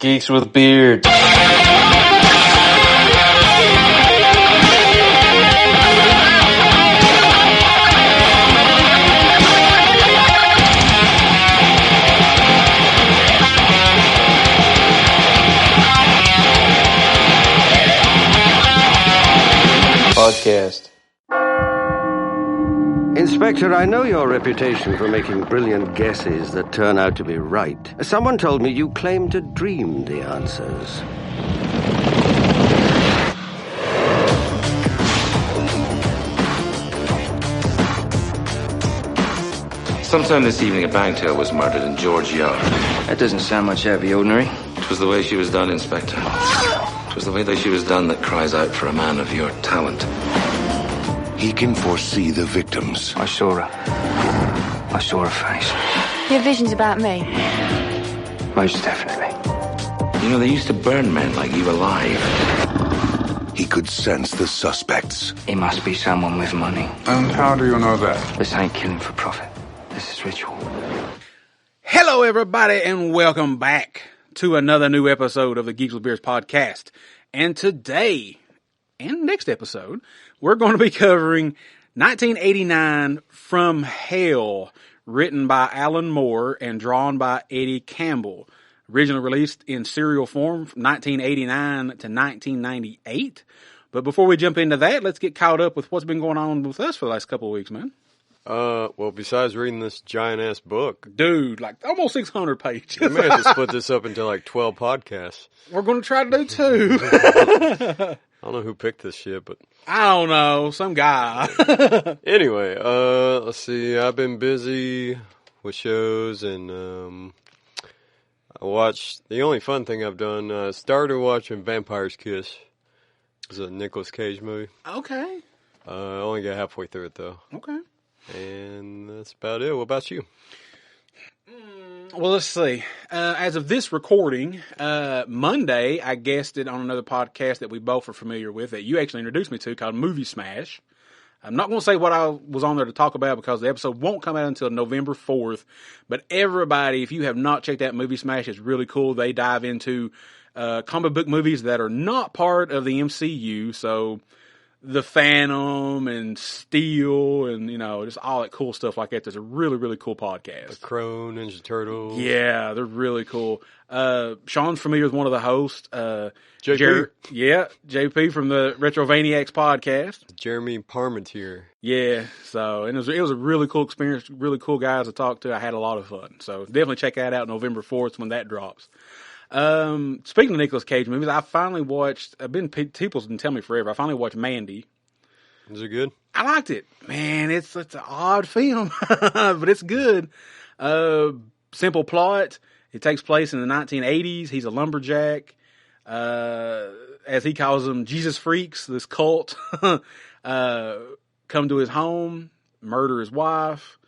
Geeks with Beards. Podcast. Inspector, I know your reputation for making brilliant guesses that turn out to be right. Someone told me you claim to dream the answers. Sometime this evening, a bangtail was murdered in George Yard. That doesn't sound much out of the ordinary. It was the way she was done, Inspector. It was the way that she was done that cries out for a man of your talent. He can foresee the victims. I saw her. I saw her face. You have visions about me? Most definitely. You know, they used to burn men like you alive. He could sense the suspects. He must be someone with money. And how do you know that? This ain't killing for profit. This is ritual. Hello, everybody, and welcome back to another new episode of the Geeks with Beards podcast. And today, and next episode, we're going to be covering 1989 From Hell, written by Alan Moore and drawn by Eddie Campell. Originally released in serial form from 1989 to 1998. But before we jump into that, let's get caught up with what's been going on with us for the last couple of weeks, man. Well, besides reading this giant-ass book. Dude, like almost 600 pages. We may have to split this up into like 12 podcasts. We're going to try to do two. I don't know who picked this shit, but... I don't know. Some guy. Anyway, let's see. I've been busy with shows, and I watched... The only fun thing I've done, started watching Vampire's Kiss. It's a Nicolas Cage movie. Okay. I only got halfway through it, though. Okay. And that's about it. What about you? Well, let's see. As of this recording, Monday, I guested on another podcast that we both are familiar with that you actually introduced me to called Movie Smash. I'm not going to say what I was on there to talk about because the episode won't come out until November 4th. But everybody, if you have not checked out Movie Smash, it's really cool. They dive into comic book movies that are not part of the MCU. So The Phantom and Steel and, you know, just all that cool stuff like that. There's a really, really cool podcast. The Crow, Ninja Turtles. Yeah, they're really cool. Sean's familiar with one of the hosts. JP. JP from the Retrovaniacs podcast. Jeremy Parmentier. Yeah, so, and it was a really cool experience, really cool guys to talk to. I had a lot of fun. So definitely check that out November 4th when that drops. Speaking of Nicolas Cage movies, I finally watched, people's been telling me forever, I finally watched Mandy. Is it good? I liked it. Man, it's an odd film, but it's good. Simple plot. It takes place in the 1980s. He's a lumberjack. As he calls them, Jesus freaks, this cult, come to his home, murder his wife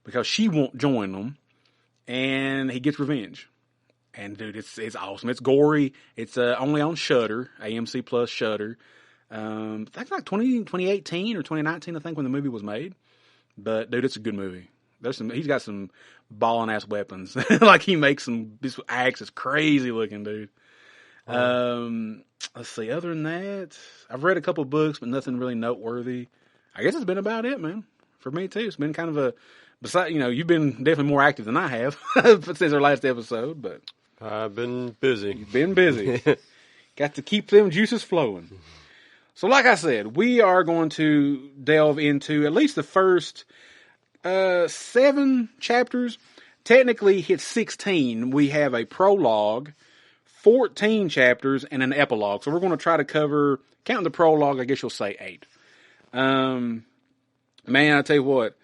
because she won't join them, and he gets revenge. And dude, it's awesome. It's gory. It's only on Shudder, AMC Plus Shudder. That's like 2018 or 2019, I think, when the movie was made. But dude, it's a good movie. He's got some balling ass weapons. Like he makes this axe is crazy looking, dude. Let's see. Other than that, I've read a couple books, but nothing really noteworthy. I guess it's been about it, man. For me too. It's been kind of besides, you know, you've been definitely more active than I have since our last episode, but. I've been busy. You've been busy. Got to keep them juices flowing. So like I said, we are going to delve into at least the first 7 chapters. Technically, it's 16. We have a prologue, 14 chapters, and an epilogue. So we're going to try to cover, counting the prologue, I guess you'll say 8. Man, I tell you what.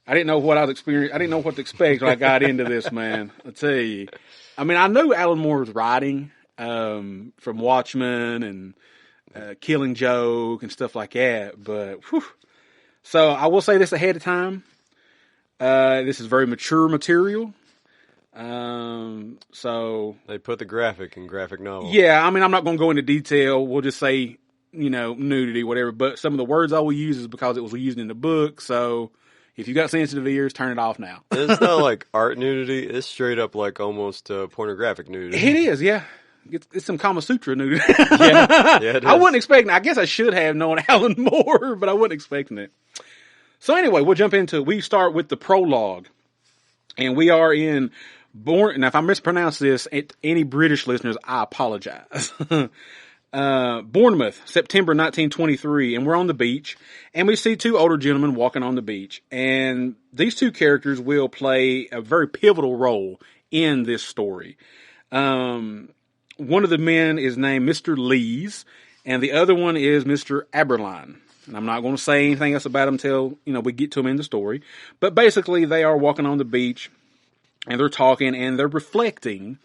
I didn't know what I was experiencing. I didn't know what to expect when I got into this, man. I tell you. I mean, I knew Alan Moore's writing from Watchmen and Killing Joke and stuff like that, but whew. So I will say this ahead of time. This is very mature material. So they put the graphic in graphic novel. Yeah, I mean, I'm not going to go into detail. We'll just say, you know, nudity, whatever. But some of the words I will use is because it was used in the book. So, If you got sensitive ears, turn it off now. It's not like art nudity. It's straight up like almost pornographic nudity. It is, yeah. It's some Kama Sutra nudity. Yeah, it is. I wasn't expecting. I guess I should have known Alan Moore, but I wasn't expecting it. So anyway, we'll jump into it. We start with the prologue, and we are in Now, if I mispronounce this, any British listeners, I apologize. Bournemouth, September 1923, and we're on the beach, and we see two older gentlemen walking on the beach, and these two characters will play a very pivotal role in this story. One of the men is named Mr. Lees, and the other one is Mr. Aberline. And I'm not going to say anything else about them until, we get to them in the story. But basically, they are walking on the beach, and they're talking, and they're reflecting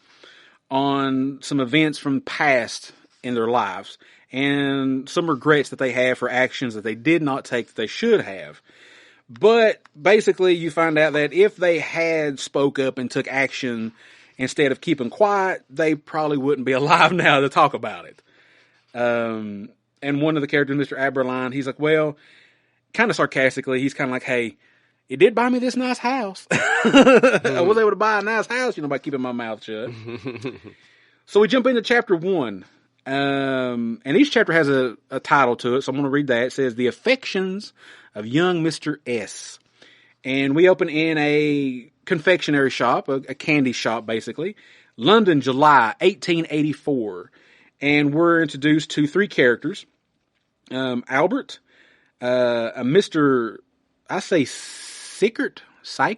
on some events from the past in their lives, and some regrets that they have for actions that they did not take that they should have. But basically, you find out that if they had spoke up and took action instead of keeping quiet, they probably wouldn't be alive now to talk about it. And one of the characters, Mr. Aberline, he's like, well, kind of sarcastically, he's kind of like, hey, you did buy me this nice house. I was able to buy a nice house, by keeping my mouth shut. So we jump into chapter 1. And each chapter has a title to it, so I'm going to read that. It says, The Affections of Young Mr. S. And we open in a confectionery shop, a candy shop, basically. London, July, 1884. And we're introduced to three characters. Albert, a Mr., I say Sickert? I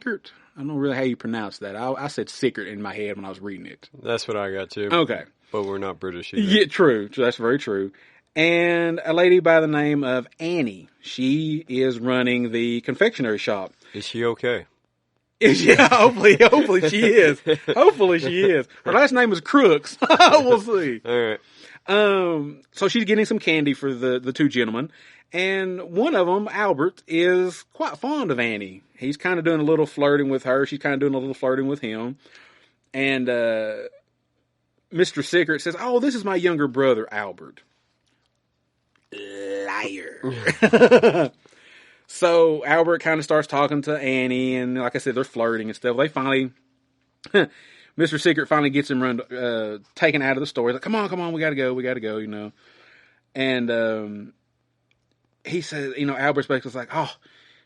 don't know really how you pronounce that. I said Sickert in my head when I was reading it. That's what I got too. Okay. But we're not British either. Yeah, true. That's very true. And a lady by the name of Annie. She is running the confectionery shop. Is she okay? Yeah, hopefully she is. Hopefully she is. Her last name is Crooks. We'll see. All right. So she's getting some candy for the two gentlemen. And one of them, Albert, is quite fond of Annie. He's kind of doing a little flirting with her. She's kind of doing a little flirting with him. And Mr. Sickert says, oh, this is my younger brother, Albert. Liar. So Albert kind of starts talking to Annie, and like I said, they're flirting and stuff. They finally, Mr. Sickert finally gets him taken out of the store. He's like, come on, we gotta go, And he says, Albert's basically like, oh,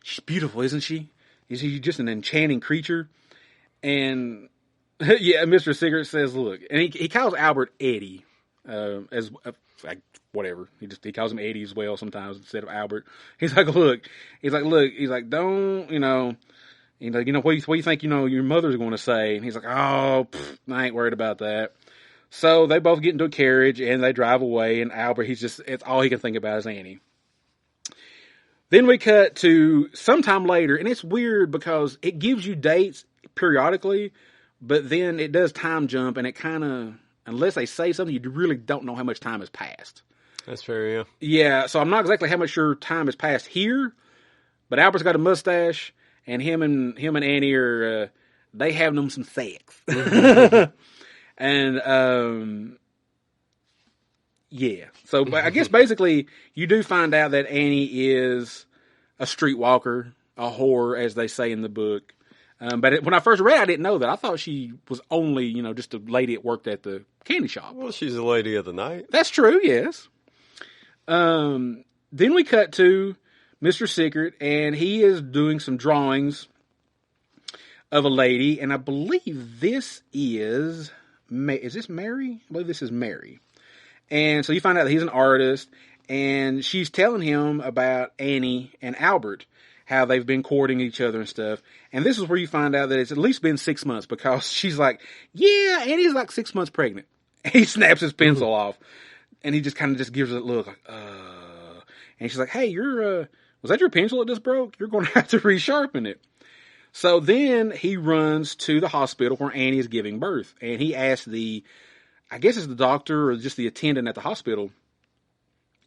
she's beautiful, isn't she? Is she just an enchanting creature? And yeah, Mr. Sickert says, look, and he calls Albert Eddie, whatever. He calls him Eddie as well sometimes instead of Albert. He's like, don't, what do you think, your mother's going to say? And he's like, I ain't worried about that. So they both get into a carriage and they drive away, and Albert, it's all he can think about is Annie. Then we cut to sometime later, and it's weird because it gives you dates periodically, but then it does time jump, and it kind of, unless they say something, you really don't know how much time has passed. That's fair, yeah. Yeah, so I'm not exactly how much sure time has passed here, but Albert's got a mustache, and him and Annie are, they have them some sex. And, yeah. So I guess basically you do find out that Annie is a streetwalker, a whore, as they say in the book. But when I first read it, I didn't know that. I thought she was only, just a lady that worked at the candy shop. Well, she's a lady of the night. That's true, yes. Then we cut to Mr. Sickert, and he is doing some drawings of a lady, and I believe this is this Mary? I believe this is Mary. And so you find out that he's an artist, and she's telling him about Annie and Albert, how they've been courting each other and stuff. And this is where you find out that it's at least been 6 months, because she's like, yeah, Annie's like 6 months pregnant. And he snaps his pencil off, and he just kind of just gives it a look like, And she's like, hey, was that your pencil that just broke? You're going to have to resharpen it. So then he runs to the hospital where Annie is giving birth, and he asks I guess it's the doctor or just the attendant at the hospital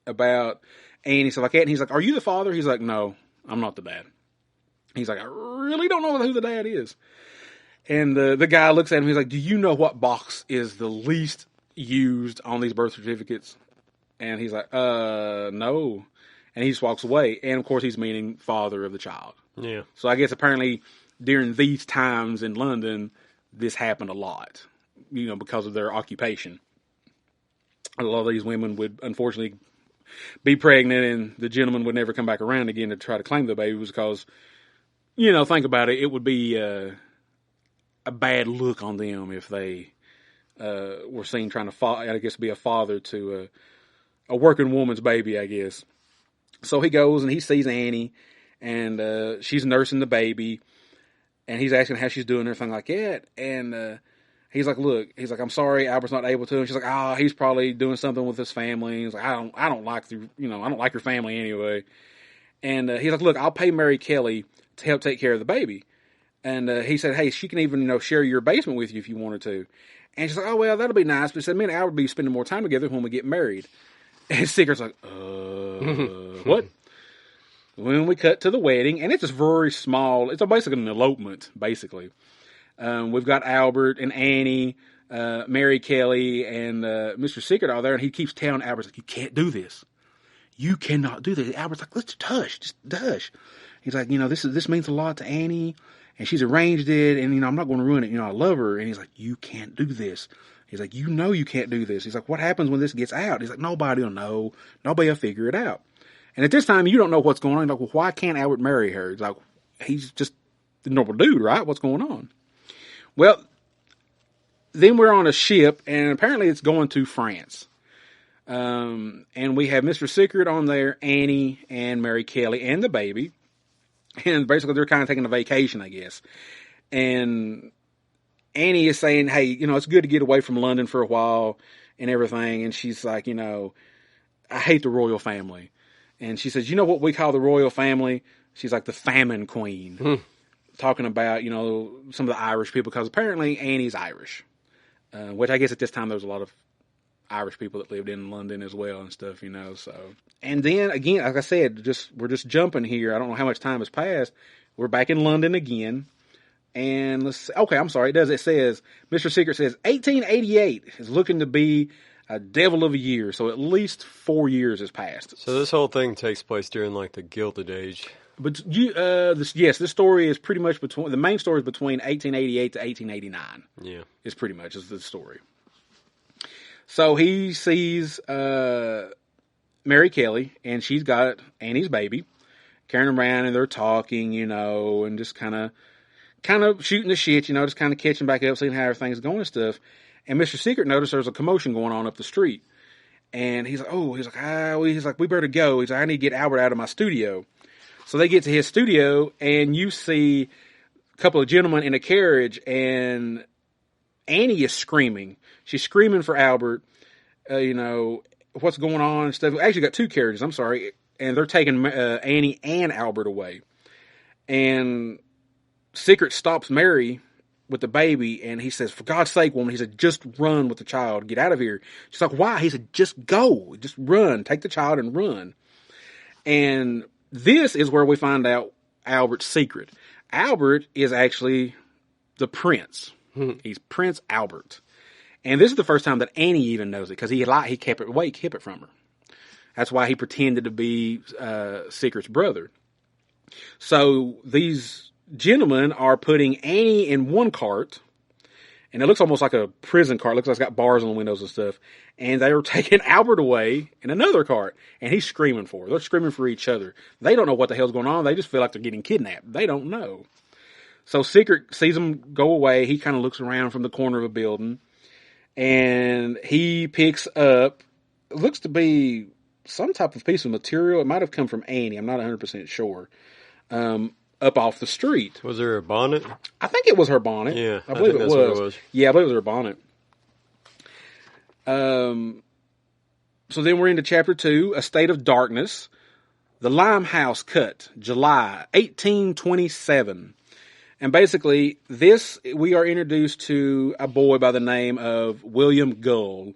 about Annie, stuff like that. And he's like, are you the father? He's like, no, I'm not the dad. He's like, I really don't know who the dad is. And the guy looks at him. He's like, do you know what box is the least used on these birth certificates? And he's like, no. And he just walks away. And of course, he's meaning father of the child. Yeah. So I guess apparently during these times in London, this happened a lot, because of their occupation. A lot of these women would unfortunately be pregnant, and the gentleman would never come back around again to try to claim the baby because, think about it, it would be a bad look on them if they were seen trying to, be a father to a working woman's baby, I guess. So he goes and he sees Annie, and she's nursing the baby, and he's asking how she's doing and everything like that, and he's like, I'm sorry, Albert's not able to. And she's like, he's probably doing something with his family. He's like, I don't like your family anyway. And he's like, look, I'll pay Mary Kelly to help take care of the baby. And he said, hey, she can even share your basement with you if you wanted to. And she's like, oh well, that'll be nice. But he said, me and Albert will be spending more time together when we get married. And Secret's like, what? When we cut to the wedding, and it's just very small. It's basically an elopement, basically. We've got Albert and Annie, Mary Kelly, and Mr. Secret all there, and he keeps telling Albert, like, you can't do this. You cannot do this. Albert's like, let's just hush. He's like, this means a lot to Annie, and she's arranged it, and, I'm not going to ruin it. I love her. And he's like, you can't do this. He's like, you can't do this. He's like, what happens when this gets out? He's like, nobody will know. Nobody will figure it out. And at this time, you don't know what's going on. You're like, well, why can't Albert marry her? He's like, he's just the normal dude, right? What's going on? Well, then we're on a ship, and apparently it's going to France. And we have Mr. Secret on there, Annie, and Mary Kelly, and the baby. And basically they're kind of taking a vacation, I guess. And Annie is saying, hey, it's good to get away from London for a while and everything. And she's like, I hate the royal family. And she says, you know what we call the royal family? She's like the famine queen. Talking about, some of the Irish people, because apparently Annie's Irish. Which I guess at this time there was a lot of Irish people that lived in London as well and stuff, so. And then, again, like I said, we're just jumping here. I don't know how much time has passed. We're back in London again. And I'm sorry, it says, Mr. Secret says, 1888 is looking to be a devil of a year. So at least 4 years has passed. So this whole thing takes place during, the Gilded Age. But this story is pretty much the main story is between 1888 to 1889. Yeah. Is pretty much is the story. So he sees Mary Kelly, and she's got Annie's baby, carrying around, and they're talking, and just kind of shooting the shit, just kind of catching back up, seeing how everything's going and stuff. And Mr. Secret noticed there's a commotion going on up the street. And he's like, we better go. He's like, I need to get Albert out of my studio. So they get to his studio, and you see a couple of gentlemen in a carriage, and Annie is screaming. She's screaming for Albert, what's going on and stuff. Actually got two carriages, I'm sorry. And they're taking Annie and Albert away. And Secret stops Mary with the baby, and he says, for God's sake, woman, he said, just run with the child. Get out of here. She's like, why? He said, just go. Just run. Take the child and run. And this is where we find out Albert's secret. Albert is actually the prince. He's Prince Albert. And this is the first time that Annie even knows it, because he kept it from her. That's why he pretended to be Secret's brother. So these gentlemen are putting Annie in one cart, and it looks almost like a prison cart. It looks like it's got bars on the windows and stuff. And they are taking Albert away in another cart, and he's screaming for her. They're screaming for each other. They don't know what the hell's going on. They just feel like they're getting kidnapped. They don't know. So Secret sees them go away. He kind of looks around from the corner of a building, and he picks up, it looks to be some type of piece of material. It might have come from Annie. I'm not 100% sure. Up off the street. Was there a bonnet? I think it was her bonnet. Yeah, I believe it was. What it was. Yeah, I believe it was her bonnet. So then we're into chapter 2, A State of Darkness. The Limehouse Cut, July 1827. And basically, we are introduced to a boy by the name of William Gull.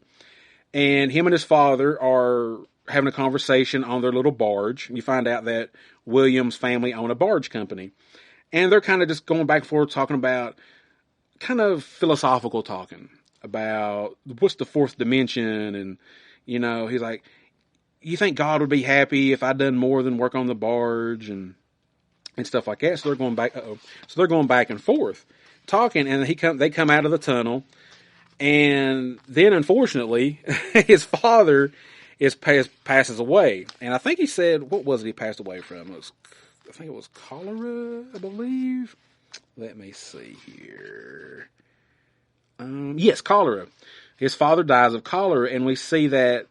And him and his father are having a conversation on their little barge. And you find out that William's family own a barge company. And they're kind of just going back and forth talking about, kind of philosophical talking about what's the fourth dimension. And, he's like, you think God would be happy if I'd done more than work on the barge? And and stuff like that. So they're going back. So they're going back and forth, talking, and they come out of the tunnel, and then unfortunately, his father passes away, and I think he said, what was it he passed away from? I think it was cholera, I believe. Let me see here. Yes, cholera. His father dies of cholera, and we see that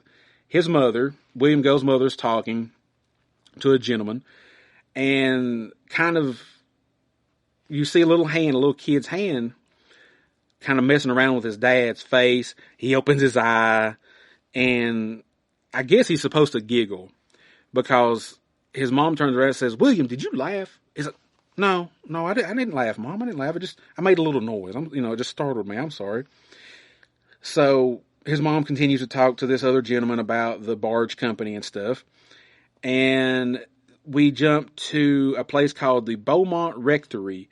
his mother, William Go's mother, is talking to a gentleman, and kind of, you see a little kid's hand, kind of messing around with his dad's face. He opens his eye, and I guess he's supposed to giggle, because his mom turns around and says, "William, did you laugh?" He's like, No, I didn't laugh, Mom. I didn't laugh. I made a little noise. It just startled me. I'm sorry. So his mom continues to talk to this other gentleman about the barge company and stuff. And we jump to a place called the Beaumont Rectory.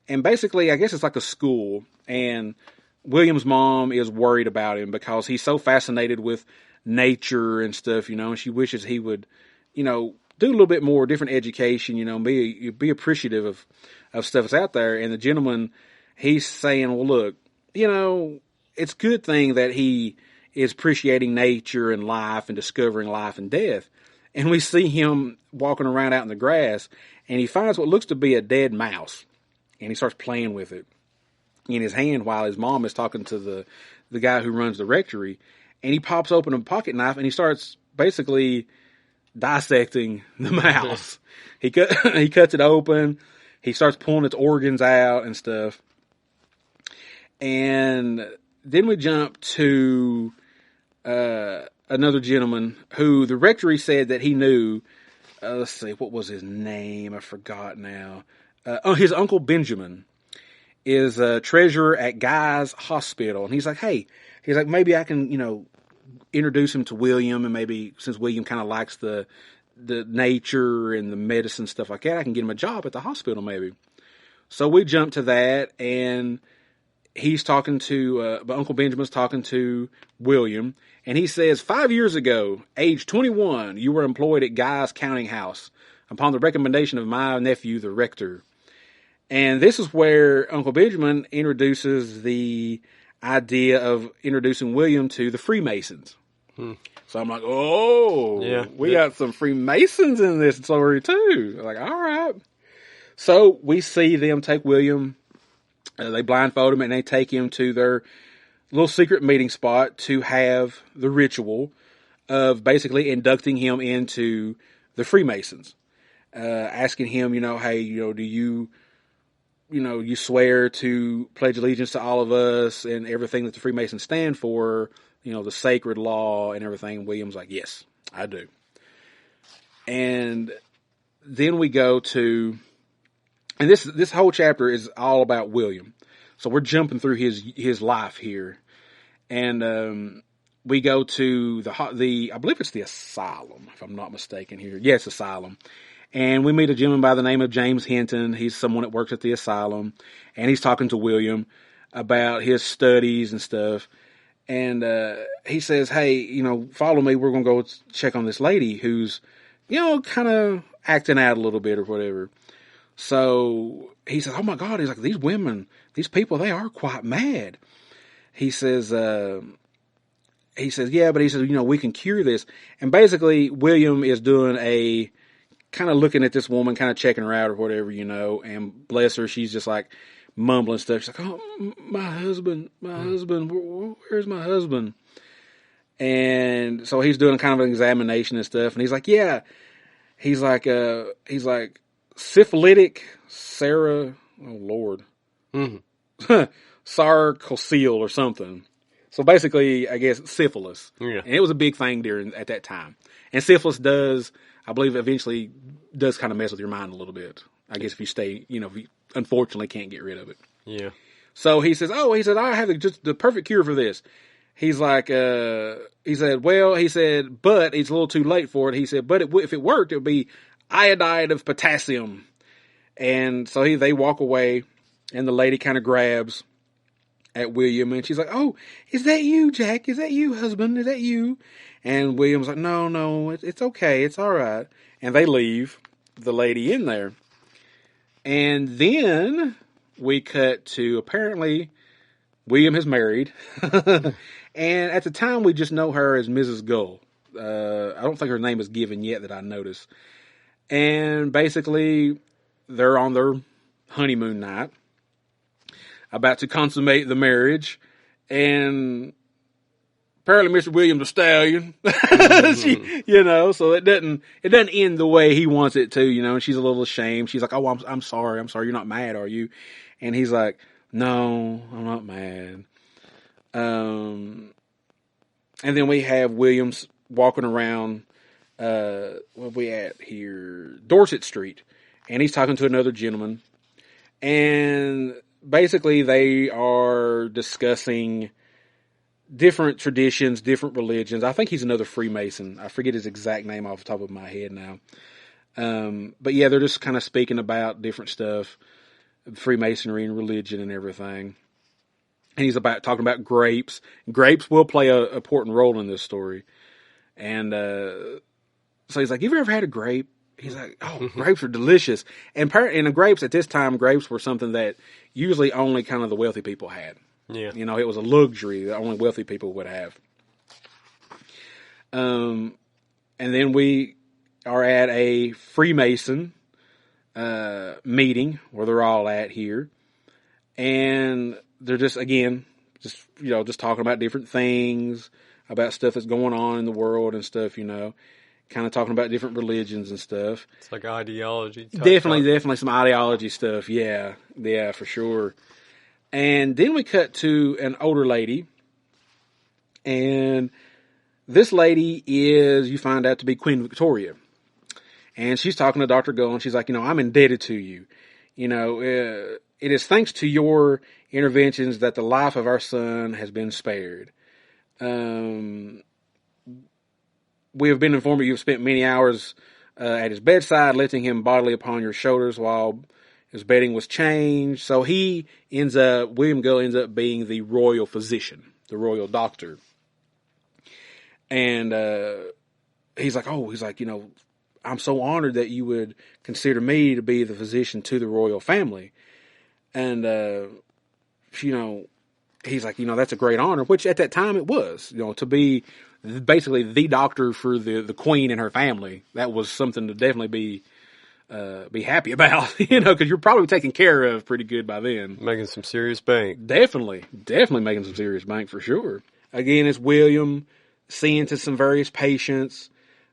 And basically, I guess it's like a school. And William's mom is worried about him because he's so fascinated with nature and stuff, and she wishes he would, do a little bit more different education, be appreciative of stuff that's out there. And the gentleman, he's saying, well, look, it's a good thing that he is appreciating nature and life and discovering life and death. And we see him walking around out in the grass, and he finds what looks to be a dead mouse, and he starts playing with it in his hand while his mom is talking to the guy who runs the rectory. And he pops open a pocket knife, and he starts basically dissecting the mouse. He cuts it open. He starts pulling its organs out and stuff. And then we jump to another gentleman who the rectory said that he knew. Let's see, what was his name? I forgot now. His Uncle Benjamin is a treasurer at Guy's Hospital. And he's like, hey, maybe I can, introduce him to William, and maybe since William kind of likes the nature and the medicine stuff like that, I can get him a job at the hospital maybe. So we jump to that, and he's talking to, Uncle Benjamin's talking to William, and he says, 5 years ago, age 21, you were employed at Guy's Counting House upon the recommendation of my nephew, the rector. And this is where Uncle Benjamin introduces the idea of introducing William to the Freemasons. So I'm like, we got some Freemasons in this story too. Like, all right. So we see them take William, they blindfold him, and they take him to their little secret meeting spot to have the ritual of basically inducting him into the Freemasons. Asking him, hey, do you swear to pledge allegiance to all of us and everything that the Freemasons stand for, the sacred law and everything. William's like, yes, I do. And then we go to, and this whole chapter is all about William. So we're jumping through his life here. And we go to the I believe it's the asylum, if I'm not mistaken here. Yes, asylum. And we meet a gentleman by the name of James Hinton. He's someone that works at the asylum. And he's talking to William about his studies and stuff. And he says, hey, follow me. We're going to go check on this lady who's, kind of acting out a little bit or whatever. So he says, oh my God. He's like, these women, these people, they are quite mad. He says, yeah, but he says, we can cure this. And basically William is doing kind of looking at this woman, kind of checking her out or whatever, and bless her, she's just like mumbling stuff. She's like, oh, my husband, where's my husband? And so he's doing kind of an examination and stuff. And he's like, yeah, he's like syphilitic Sarah, oh Lord, sarcocele or something. So basically, I guess syphilis. Yeah. And it was a big thing at that time. And syphilis does, I believe, eventually does kind of mess with your mind a little bit. I guess if you stay, if you unfortunately can't get rid of it. Yeah. So he says, I have just the perfect cure for this. He's like, but it's a little too late for it. He said, but if it worked, it would be iodide of potassium. And so they walk away, and the lady kind of grabs at William, and she's like, oh, is that you, Jack? Is that you, husband? Is that you? And William's like, no, it's okay. It's all right. And they leave the lady in there. And then we cut to apparently William has married. And at the time, we just know her as Mrs. Gull. I don't think her name is given yet that I noticed. And basically, they're on their honeymoon night, about to consummate the marriage. And apparently Mr. William's a stallion. So it doesn't end the way he wants it to, and she's a little ashamed. She's like, oh, I'm sorry. You're not mad, are you? And he's like, no, I'm not mad. And then we have Williams walking around, where we at here? Dorset Street. And he's talking to another gentleman. And basically they are discussing different traditions, different religions. I think he's another Freemason. I forget his exact name off the top of my head now. But yeah, they're just kind of speaking about different stuff, Freemasonry and religion and everything. And he's talking about grapes. Grapes will play an important role in this story. And so he's like, "You ever had a grape?" He's like, "Oh, grapes are delicious." And the grapes at this time, grapes were something that usually only kind of the wealthy people had. Yeah, it was a luxury that only wealthy people would have. And then we are at a Freemason meeting where they're all at here, and they're just talking about different things, about stuff that's going on in the world and stuff, kind of talking about different religions and stuff. It's like ideology. Definitely some ideology stuff. Yeah, for sure. And then we cut to an older lady, and this lady is, you find out to be Queen Victoria. And she's talking to Dr. Gull, and she's like, I'm indebted to you. It is thanks to your interventions that the life of our son has been spared. We have been informed that you've spent many hours at his bedside, lifting him bodily upon your shoulders while his bedding was changed. So William Gull ends up being the royal physician, the royal doctor. And he's like, I'm so honored that you would consider me to be the physician to the royal family. And, he's like, that's a great honor, which at that time it was, to be basically the doctor for the queen and her family. That was something to definitely be happy about, because you're probably taken care of pretty good by then. Making some serious bank. Definitely making some serious bank for sure. Again, it's William seeing to some various patients.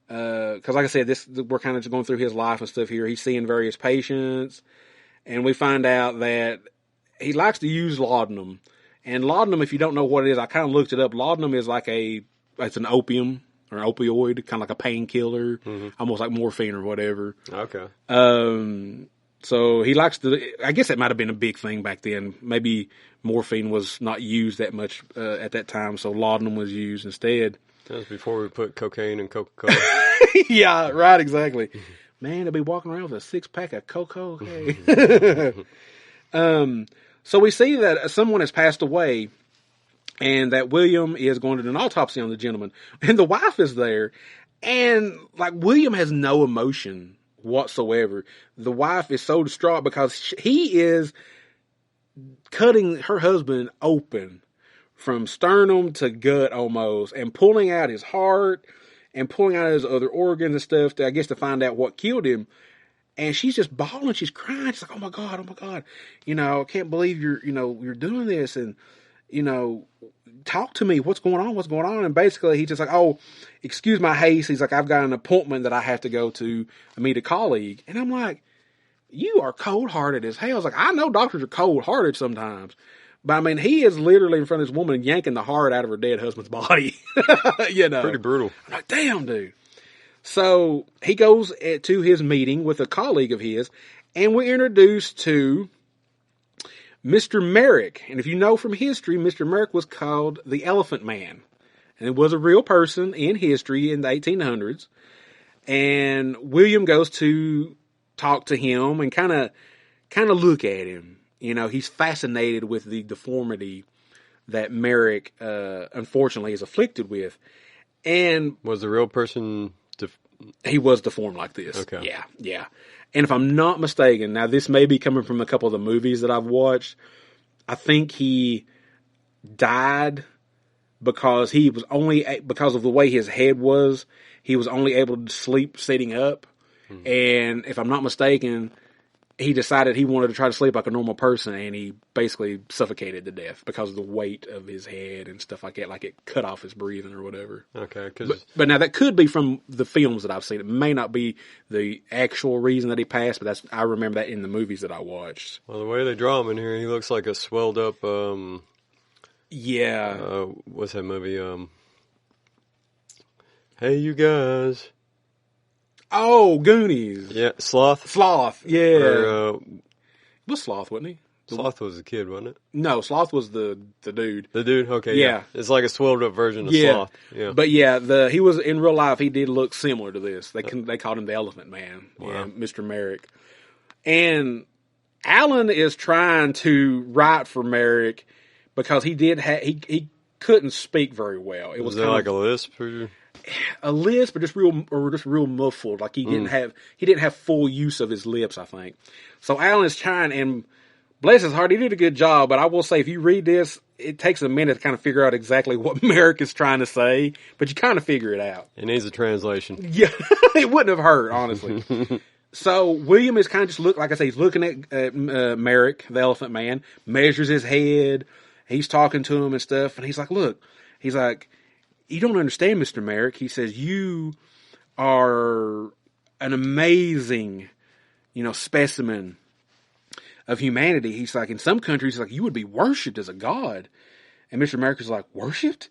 Because like I said, we're kind of just going through his life and stuff here. He's seeing various patients, and we find out that he likes to use laudanum. And laudanum, if you don't know what it is, I kind of looked it up. Laudanum is it's an opium or an opioid, kind of like a painkiller, almost like morphine or whatever. Okay. So he likes to, I guess that might have been a big thing back then. Maybe morphine was not used that much at that time, so laudanum was used instead. That was before we put cocaine in Coca-Cola. Yeah, right, exactly. Man, they'll be walking around with a 6-pack of cocoa. Okay. So we see that someone has passed away, and that William is going to do an autopsy on the gentleman. And the wife is there, and William has no emotion whatsoever. The wife is so distraught because he is cutting her husband open from sternum to gut almost, and pulling out his heart and pulling out his other organs and stuff to find out what killed him. And she's just bawling, she's crying. She's like, oh my God. I can't believe you're doing this. And, talk to me. What's going on? And basically he's just like, oh, excuse my haste. He's like, I've got an appointment that I have to go to meet a colleague. And I'm like, you are cold-hearted as hell. I was like, I know doctors are cold-hearted sometimes. But he is literally in front of this woman yanking the heart out of her dead husband's body. Pretty brutal. I'm like, damn, dude. So he goes to his meeting with a colleague of his, and we're introduced to Mr. Merrick. And if you know from history, Mr. Merrick was called the Elephant Man. And it was a real person in history in the 1800s. And William goes to talk to him and kind of look at him. He's fascinated with the deformity that Merrick, unfortunately, is afflicted with. And was the real person... he was deformed like this. Okay. Yeah. And if I'm not mistaken, now this may be coming from a couple of the movies that I've watched, I think he died because because of the way his head was, he was only able to sleep sitting up. Mm-hmm. And if I'm not mistaken, he decided he wanted to try to sleep like a normal person, and he basically suffocated to death because of the weight of his head and stuff like that. Like it cut off his breathing or whatever. Okay. But now that could be from the films that I've seen. It may not be the actual reason that he passed, but I remember that in the movies that I watched. Well, the way they draw him in here, he looks like a swelled up, yeah. What's that movie? Hey, you guys. Oh, Goonies. Yeah, Sloth. Sloth, yeah. Or, was Sloth, wasn't he? Sloth was the kid, wasn't it? No, Sloth was the dude. The dude? Okay, yeah. It's like a swelled up version of Sloth. Yeah. But yeah, he was, in real life, he did look similar to this. They called him the Elephant Man. Wow. Yeah, Mr. Merrick. And Alan is trying to write for Merrick because he he couldn't speak very well. It was that like a lisp? Or? A lisp, but just real muffled. Like he didn't have full use of his lips, I think. So Alan is trying, and bless his heart, he did a good job. But I will say, if you read this, it takes a minute to kind of figure out exactly what Merrick is trying to say, but you kind of figure it out. It needs a translation. Yeah, it wouldn't have hurt, honestly. So William is kind of just like I say, he's looking at Merrick, the Elephant Man, measures his head. He's talking to him and stuff, and he's like, look, you don't understand, Mr. Merrick. He says, you are an amazing, specimen of humanity. He's like, in some countries, you would be worshipped as a god. And Mr. Merrick is like, worshipped?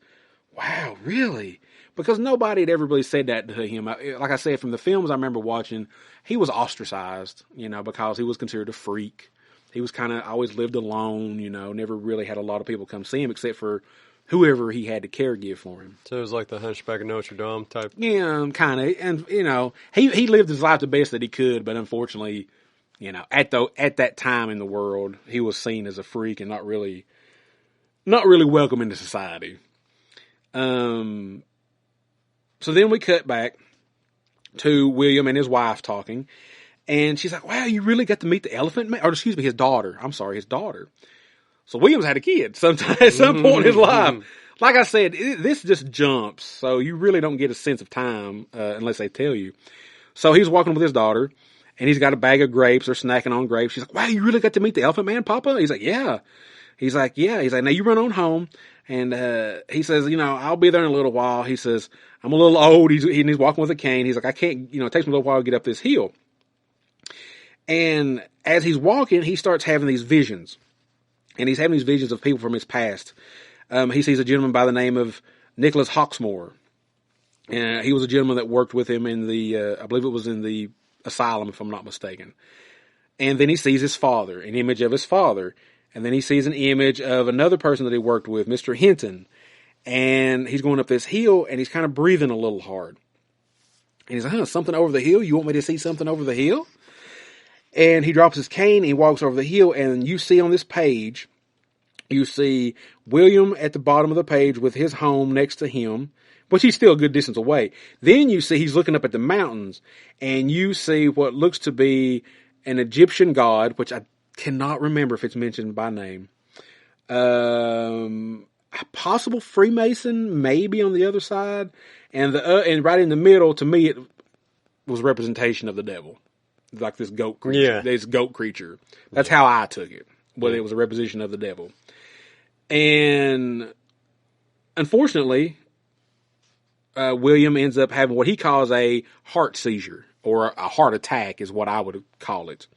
Wow, really? Because nobody had ever really said that to him. Like I said, from the films I remember watching, he was ostracized, because he was considered a freak. He was kind of always lived alone, never really had a lot of people come see him except for whoever he had to caregive for him. So it was like the Hunchback of Notre Dame type? Yeah, kind of. And, he lived his life the best that he could, but unfortunately, at that time in the world, he was seen as a freak and not really welcome into society. So then we cut back to William and his wife talking, and she's like, wow, you really got to meet the Elephant Man? Or excuse me, his daughter. I'm sorry, his daughter. So William's had a kid at some point in his life. Like I said, this just jumps, so you really don't get a sense of time unless they tell you. So he's walking with his daughter, and he's got a bag of grapes or snacking on grapes. She's like, wow, you really got to meet the Elephant Man, Papa? He's like, yeah. He's like, yeah. He's like, now you run on home. And he says, I'll be there in a little while. He says, I'm a little old. He's walking with a cane. He's like, I can't, it takes me a little while to get up this hill. And as he's walking, he starts having these visions. And he's having these visions of people from his past. He sees a gentleman by the name of Nicholas Hawksmoor. And he was a gentleman that worked with him in I believe it was in the asylum, if I'm not mistaken. And then he sees his father, an image of his father. And then he sees an image of another person that he worked with, Mr. Hinton. And he's going up this hill, and he's kind of breathing a little hard. And he's like, something over the hill? You want me to see something over the hill? And he drops his cane, and he walks over the hill, and you see on this page, you see William at the bottom of the page with his home next to him, but he's still a good distance away. Then you see he's looking up at the mountains, and you see what looks to be an Egyptian god, which I cannot remember if it's mentioned by name. A possible Freemason, maybe on the other side, and right in the middle, to me, it was representation of the devil. Like this goat creature. Yeah. This goat creature. That's how I took it. But it was a representation of the devil. And unfortunately, William ends up having what he calls a heart seizure, or a heart attack is what I would call it.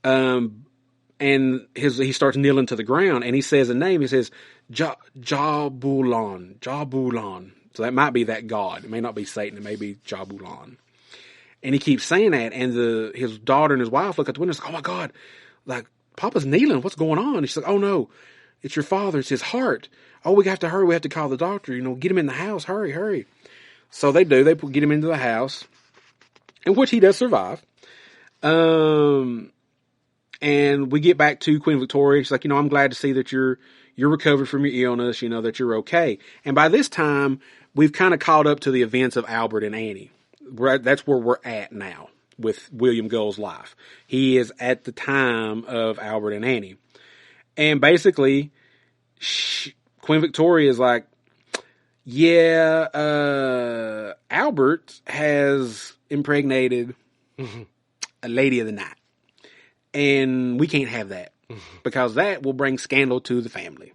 And he starts kneeling to the ground, and he says a name. He says, Jabulon. So that might be that god. It may not be Satan. It may be Jabulon. And he keeps saying that, and his daughter and his wife look at the window and say, oh my God, like, Papa's kneeling. What's going on? And she's like, oh no, it's your father. It's his heart. Oh, we have to hurry. We have to call the doctor. Get him in the house. Hurry. So they do. They get him into the house, in which he does survive. And we get back to Queen Victoria. She's like, I'm glad to see that you're recovered from your illness, that you're okay. And by this time, we've kind of caught up to the events of Albert and Annie. That's where we're at now. with William Gull's life. He is at the time of Albert and Annie. And basically, Queen Victoria is like, yeah, Albert has impregnated a lady of the night. And we can't have that because that will bring scandal to the family.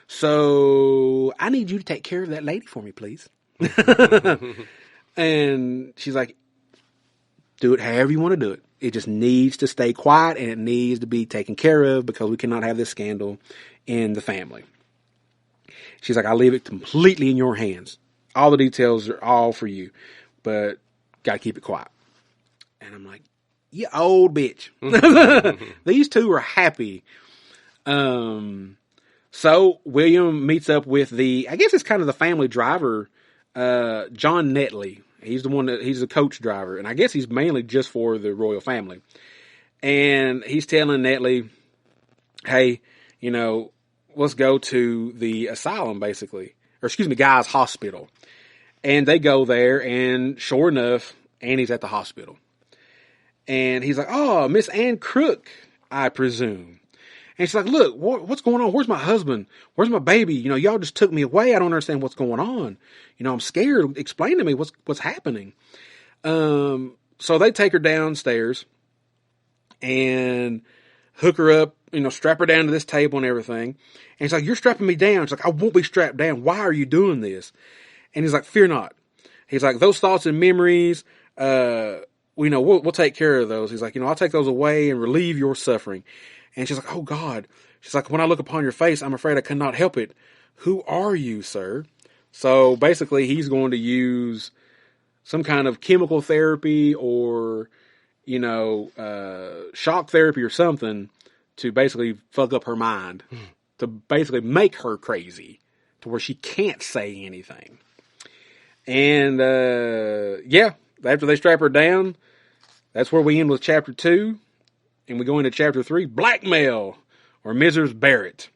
So I need you to take care of that lady for me, please. And she's like, do it however you want to do it. It just needs to stay quiet and it needs to be taken care of because we cannot have this scandal in the family. She's like, I'll leave it completely in your hands. All the details are all for you, but gotta keep it quiet. And I'm like, you old bitch. These two are happy. So William meets up with I guess it's kind of the family driver, John Netley. He's he's the coach driver, and I guess he's mainly just for the royal family. And he's telling Netley, hey, let's go to the asylum, basically. Or excuse me, Guy's hospital. And they go there, and sure enough, Annie's at the hospital. And he's like, oh, Miss Ann Crook, I presume. And she's like, look, what's going on? Where's my husband? Where's my baby? Y'all just took me away. I don't understand what's going on. I'm scared. Explain to me what's happening. So they take her downstairs and hook her up, strap her down to this table and everything. And he's like, you're strapping me down. She's like, I won't be strapped down. Why are you doing this? And he's like, fear not. He's like, those thoughts and memories, we'll take care of those. He's like, I'll take those away and relieve your suffering. And she's like, oh God. She's like, when I look upon your face, I'm afraid I cannot help it. Who are you, sir? So basically he's going to use some kind of chemical therapy or, shock therapy or something to basically fuck up her mind, to basically make her crazy to where she can't say anything. And, after they strap her down, that's where we end with chapter 2. And we go into chapter 3, Blackmail, or Mrs. Barrett.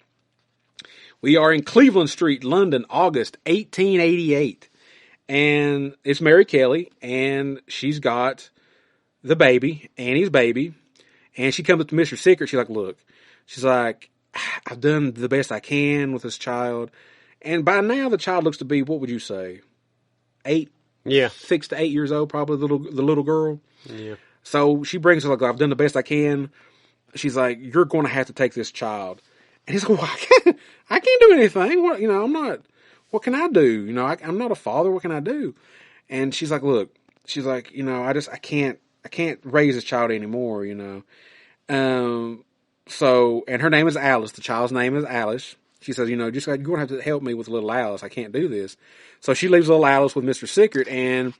We are in Cleveland Street, London, August 1888. And it's Mary Kelly, and she's got the baby, Annie's baby. And she comes up to Mr. Sickert. She's like, look, I've done the best I can with this child. And by now, the child looks to be, what would you say, 8? Yeah. 6 to 8 years old, probably the little girl. Yeah. So she brings her, like, I've done the best I can. She's like, you're going to have to take this child. And he's like, well, I can't do anything. What can I do? I'm not a father. What can I do? And she's like, look, I can't raise this child anymore, So, and her name is Alice. The child's name is Alice. She says, you're going to have to help me with little Alice. I can't do this. So she leaves little Alice with Mr. Sickert, and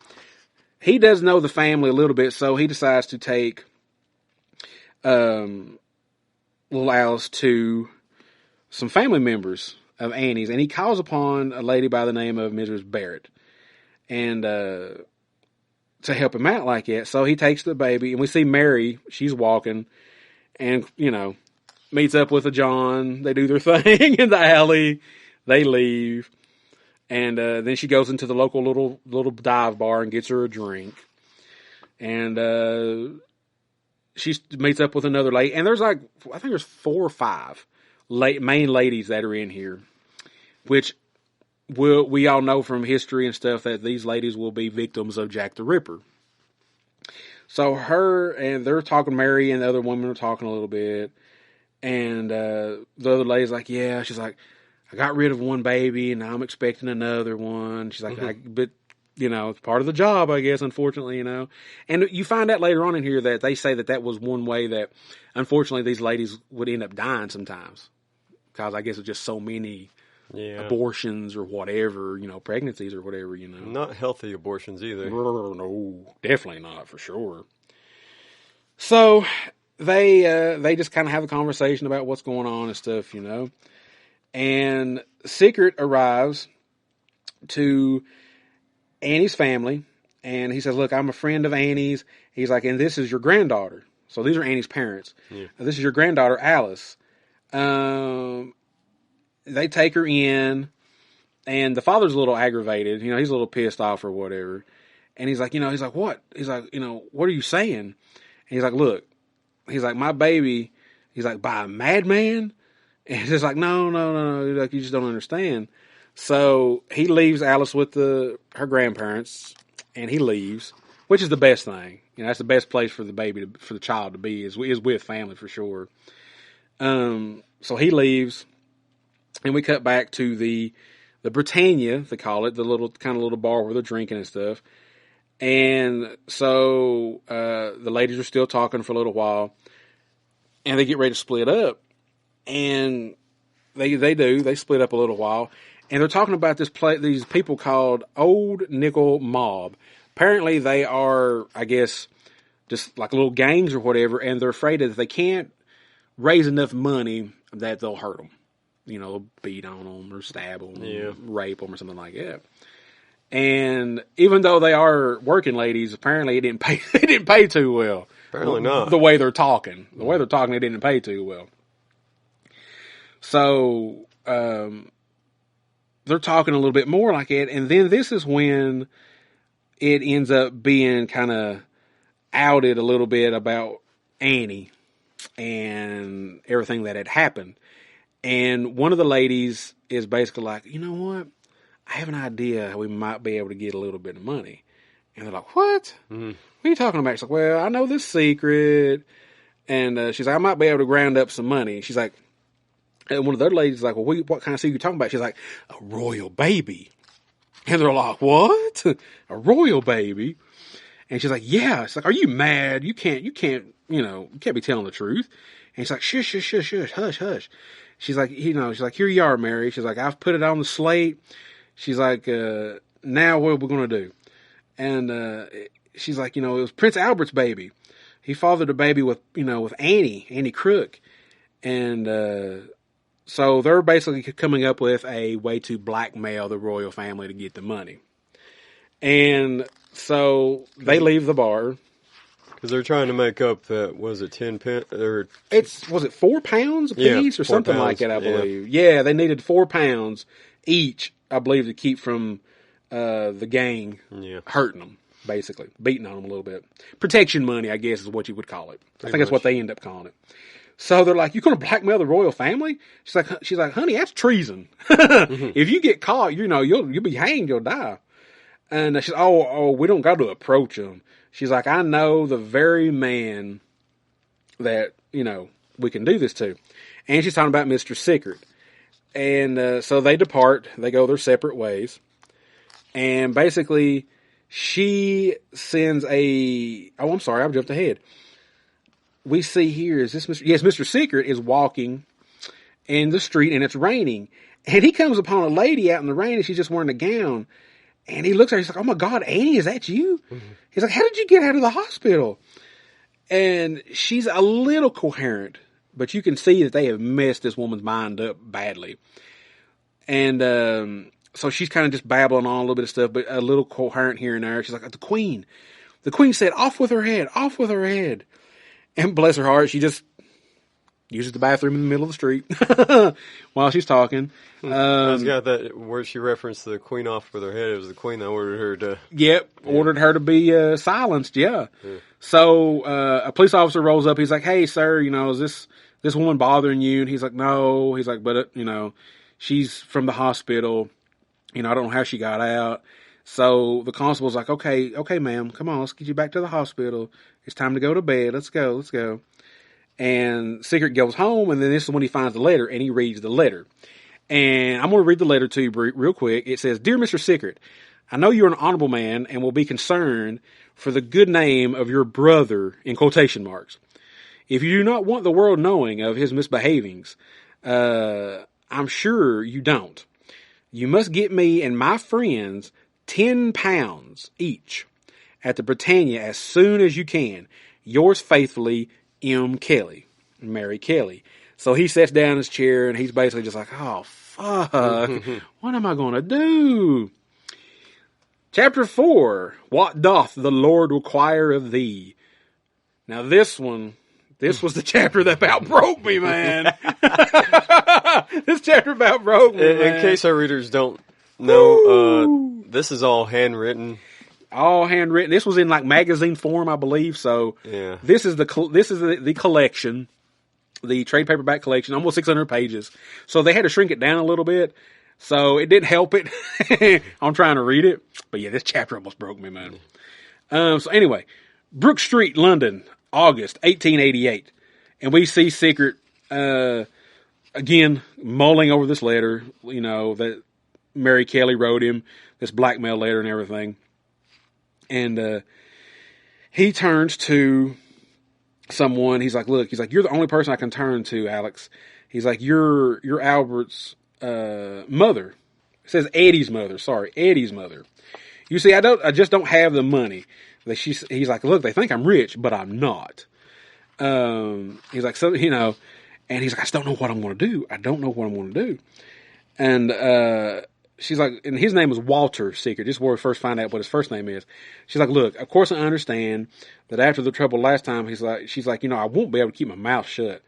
he does know the family a little bit, so he decides to take little Alice to some family members of Annie's, and he calls upon a lady by the name of Mrs. Barrett, and to help him out like that. So he takes the baby, and we see Mary, she's walking, and, meets up with a John. They do their thing in the alley. They leave. And then she goes into the local little dive bar and gets her a drink. And she meets up with another lady. And there's I think there's 4 or 5 main ladies that are in here. Which we all know from history and stuff that these ladies will be victims of Jack the Ripper. So they're talking, Mary and the other women are talking a little bit. And the other lady's like, yeah, she's like, I got rid of one baby and now I'm expecting another one. She's like, but it's part of the job, I guess, unfortunately, And you find out later on in here that they say that was one way that, unfortunately, these ladies would end up dying sometimes. Because I guess it's just so many abortions or whatever, pregnancies or whatever, Not healthy abortions either. No, definitely not, for sure. So they just kind of have a conversation about what's going on and stuff, And Sickert arrives to Annie's family, and he says, look, I'm a friend of Annie's. He's like, and this is your granddaughter. So these are Annie's parents. Yeah. This is your granddaughter, Alice. They take her in, and the father's a little aggravated. He's a little pissed off or whatever. And he's like, he's like, what? He's like, what are you saying? And he's like, look, he's like, my baby, he's like, by a madman? And he's just like, no. Like, you just don't understand. So he leaves Alice with her grandparents, and he leaves, which is the best thing. That's the best place for the baby, for the child to be, is with family for sure. So he leaves, and we cut back to the Britannia, they call it, the little bar where they're drinking and stuff. And so the ladies are still talking for a little while, and they get ready to split up. And they split up a little while, and they're talking about these people called Old Nickel Mob. Apparently they are, I guess, just like little gangs or whatever, and they're afraid that if they can't raise enough money that they'll hurt them. They'll beat on them or stab them, rape them or something like that. And even though they are working ladies, apparently it didn't pay. It didn't pay too well. Apparently not. The way they're talking, it didn't pay too well. So they're talking a little bit more like it, and then this is when it ends up being kind of outed a little bit about Annie and everything that had happened. And one of the ladies is basically like, you know what? I have an idea how we might be able to get a little bit of money. And they're like, what? Mm-hmm. What are you talking about? She's like, well, I know this secret. And she's like, I might be able to ground up some money. She's like, and one of the other ladies is like, well, what kind of secret are you talking about? She's like, a royal baby. And they're like, what? A royal baby? And she's like, yeah. It's like, are you mad? You can't be telling the truth. And she's like, shush, hush. She's like, she's like, here you are, Mary. She's like, I've put it on the slate. She's like, now what are we going to do? And she's like, it was Prince Albert's baby. He fathered a baby with Annie Crook. And so they're basically coming up with a way to blackmail the royal family to get the money. And so they leave the bar. Because they're trying to make up that, was it 10 pence? Was it 4 pounds a piece or something like that, I believe? Yeah, they needed 4 pounds each, I believe, to keep from the gang hurting them, basically. Beating on them a little bit. Protection money, I guess, is what you would call it. I think that's what they end up calling it. So they're like, you're going to blackmail the royal family? She's like, honey, that's treason. If you get caught, you'll be hanged, you'll die. And she's like, oh, we don't got to approach them. She's like, I know the very man that, we can do this to. And she's talking about Mr. Sickert. And so they depart. They go their separate ways. And basically, she sends I'm sorry, I've jumped ahead. We see here, is this Mr. Yes, Mr. Sickert is walking in the street, and it's raining. And he comes upon a lady out in the rain, and she's just wearing a gown. And he looks at her, he's like, oh my God, Annie, is that you? Mm-hmm. He's like, how did you get out of the hospital? And she's a little coherent, but you can see that they have messed this woman's mind up badly. And so she's kind of just babbling on a little bit of stuff, but a little coherent here and there. She's like, the queen said, off with her head. And bless her heart, she just uses the bathroom in the middle of the street while she's talking. I was got that where she referenced the queen off with her head. It was the queen that ordered her to... Yep, ordered her to be silenced, yeah. So a police officer rolls up. He's like, hey, sir, is this woman bothering you? And he's like, no. He's like, but, she's from the hospital. I don't know how she got out. So the constable's like, okay, ma'am, come on, let's get you back to the hospital. It's time to go to bed. Let's go. And Sickert goes home, and then this is when he finds the letter, and he reads the letter. And I'm going to read the letter to you real quick. It says, Dear Mr. Sickert, I know you're an honorable man and will be concerned for the good name of your brother, in quotation marks. If you do not want the world knowing of his misbehavings, I'm sure you don't. You must get me and my friends 10 pounds each at the Britannia as soon as you can. Yours faithfully, M. Kelly. Mary Kelly. So he sits down in his chair and he's basically just like, oh, fuck. What am I going to do? Chapter 4. What doth the Lord require of thee? Now this was the chapter that about broke me, man. This chapter about broke me, man. In case our readers don't know, this is all handwritten. all handwritten. This was in like magazine form, I believe. So Yeah. this is the collection, the trade paperback collection, almost 600 pages. So they had to shrink it down a little bit. So it didn't help it. I'm trying to read it, but yeah, this chapter almost broke me, man. So anyway, Brook Street, London, August 1888, and we see Secret again mulling over this letter. You know that Mary Kelly wrote him this blackmail letter and everything, and he turns to someone. He's like, "Look," he's like, "You're the only person I can turn to, Alex." He's like, "You're Albert's mother." It says Eddie's mother. Sorry, Eddie's mother. You see, I just don't have the money. He's like, "Look, they think I'm rich, but I'm not." He's like, "So, you know," and he's like, "I just don't know what I'm going to do. I don't know what I'm going to do." And she's like, and his name is Walter Secret. This is where we first find out what his first name is. She's like, "Look, of course I understand that after the trouble last time." She's like, "You know, I won't be able to keep my mouth shut."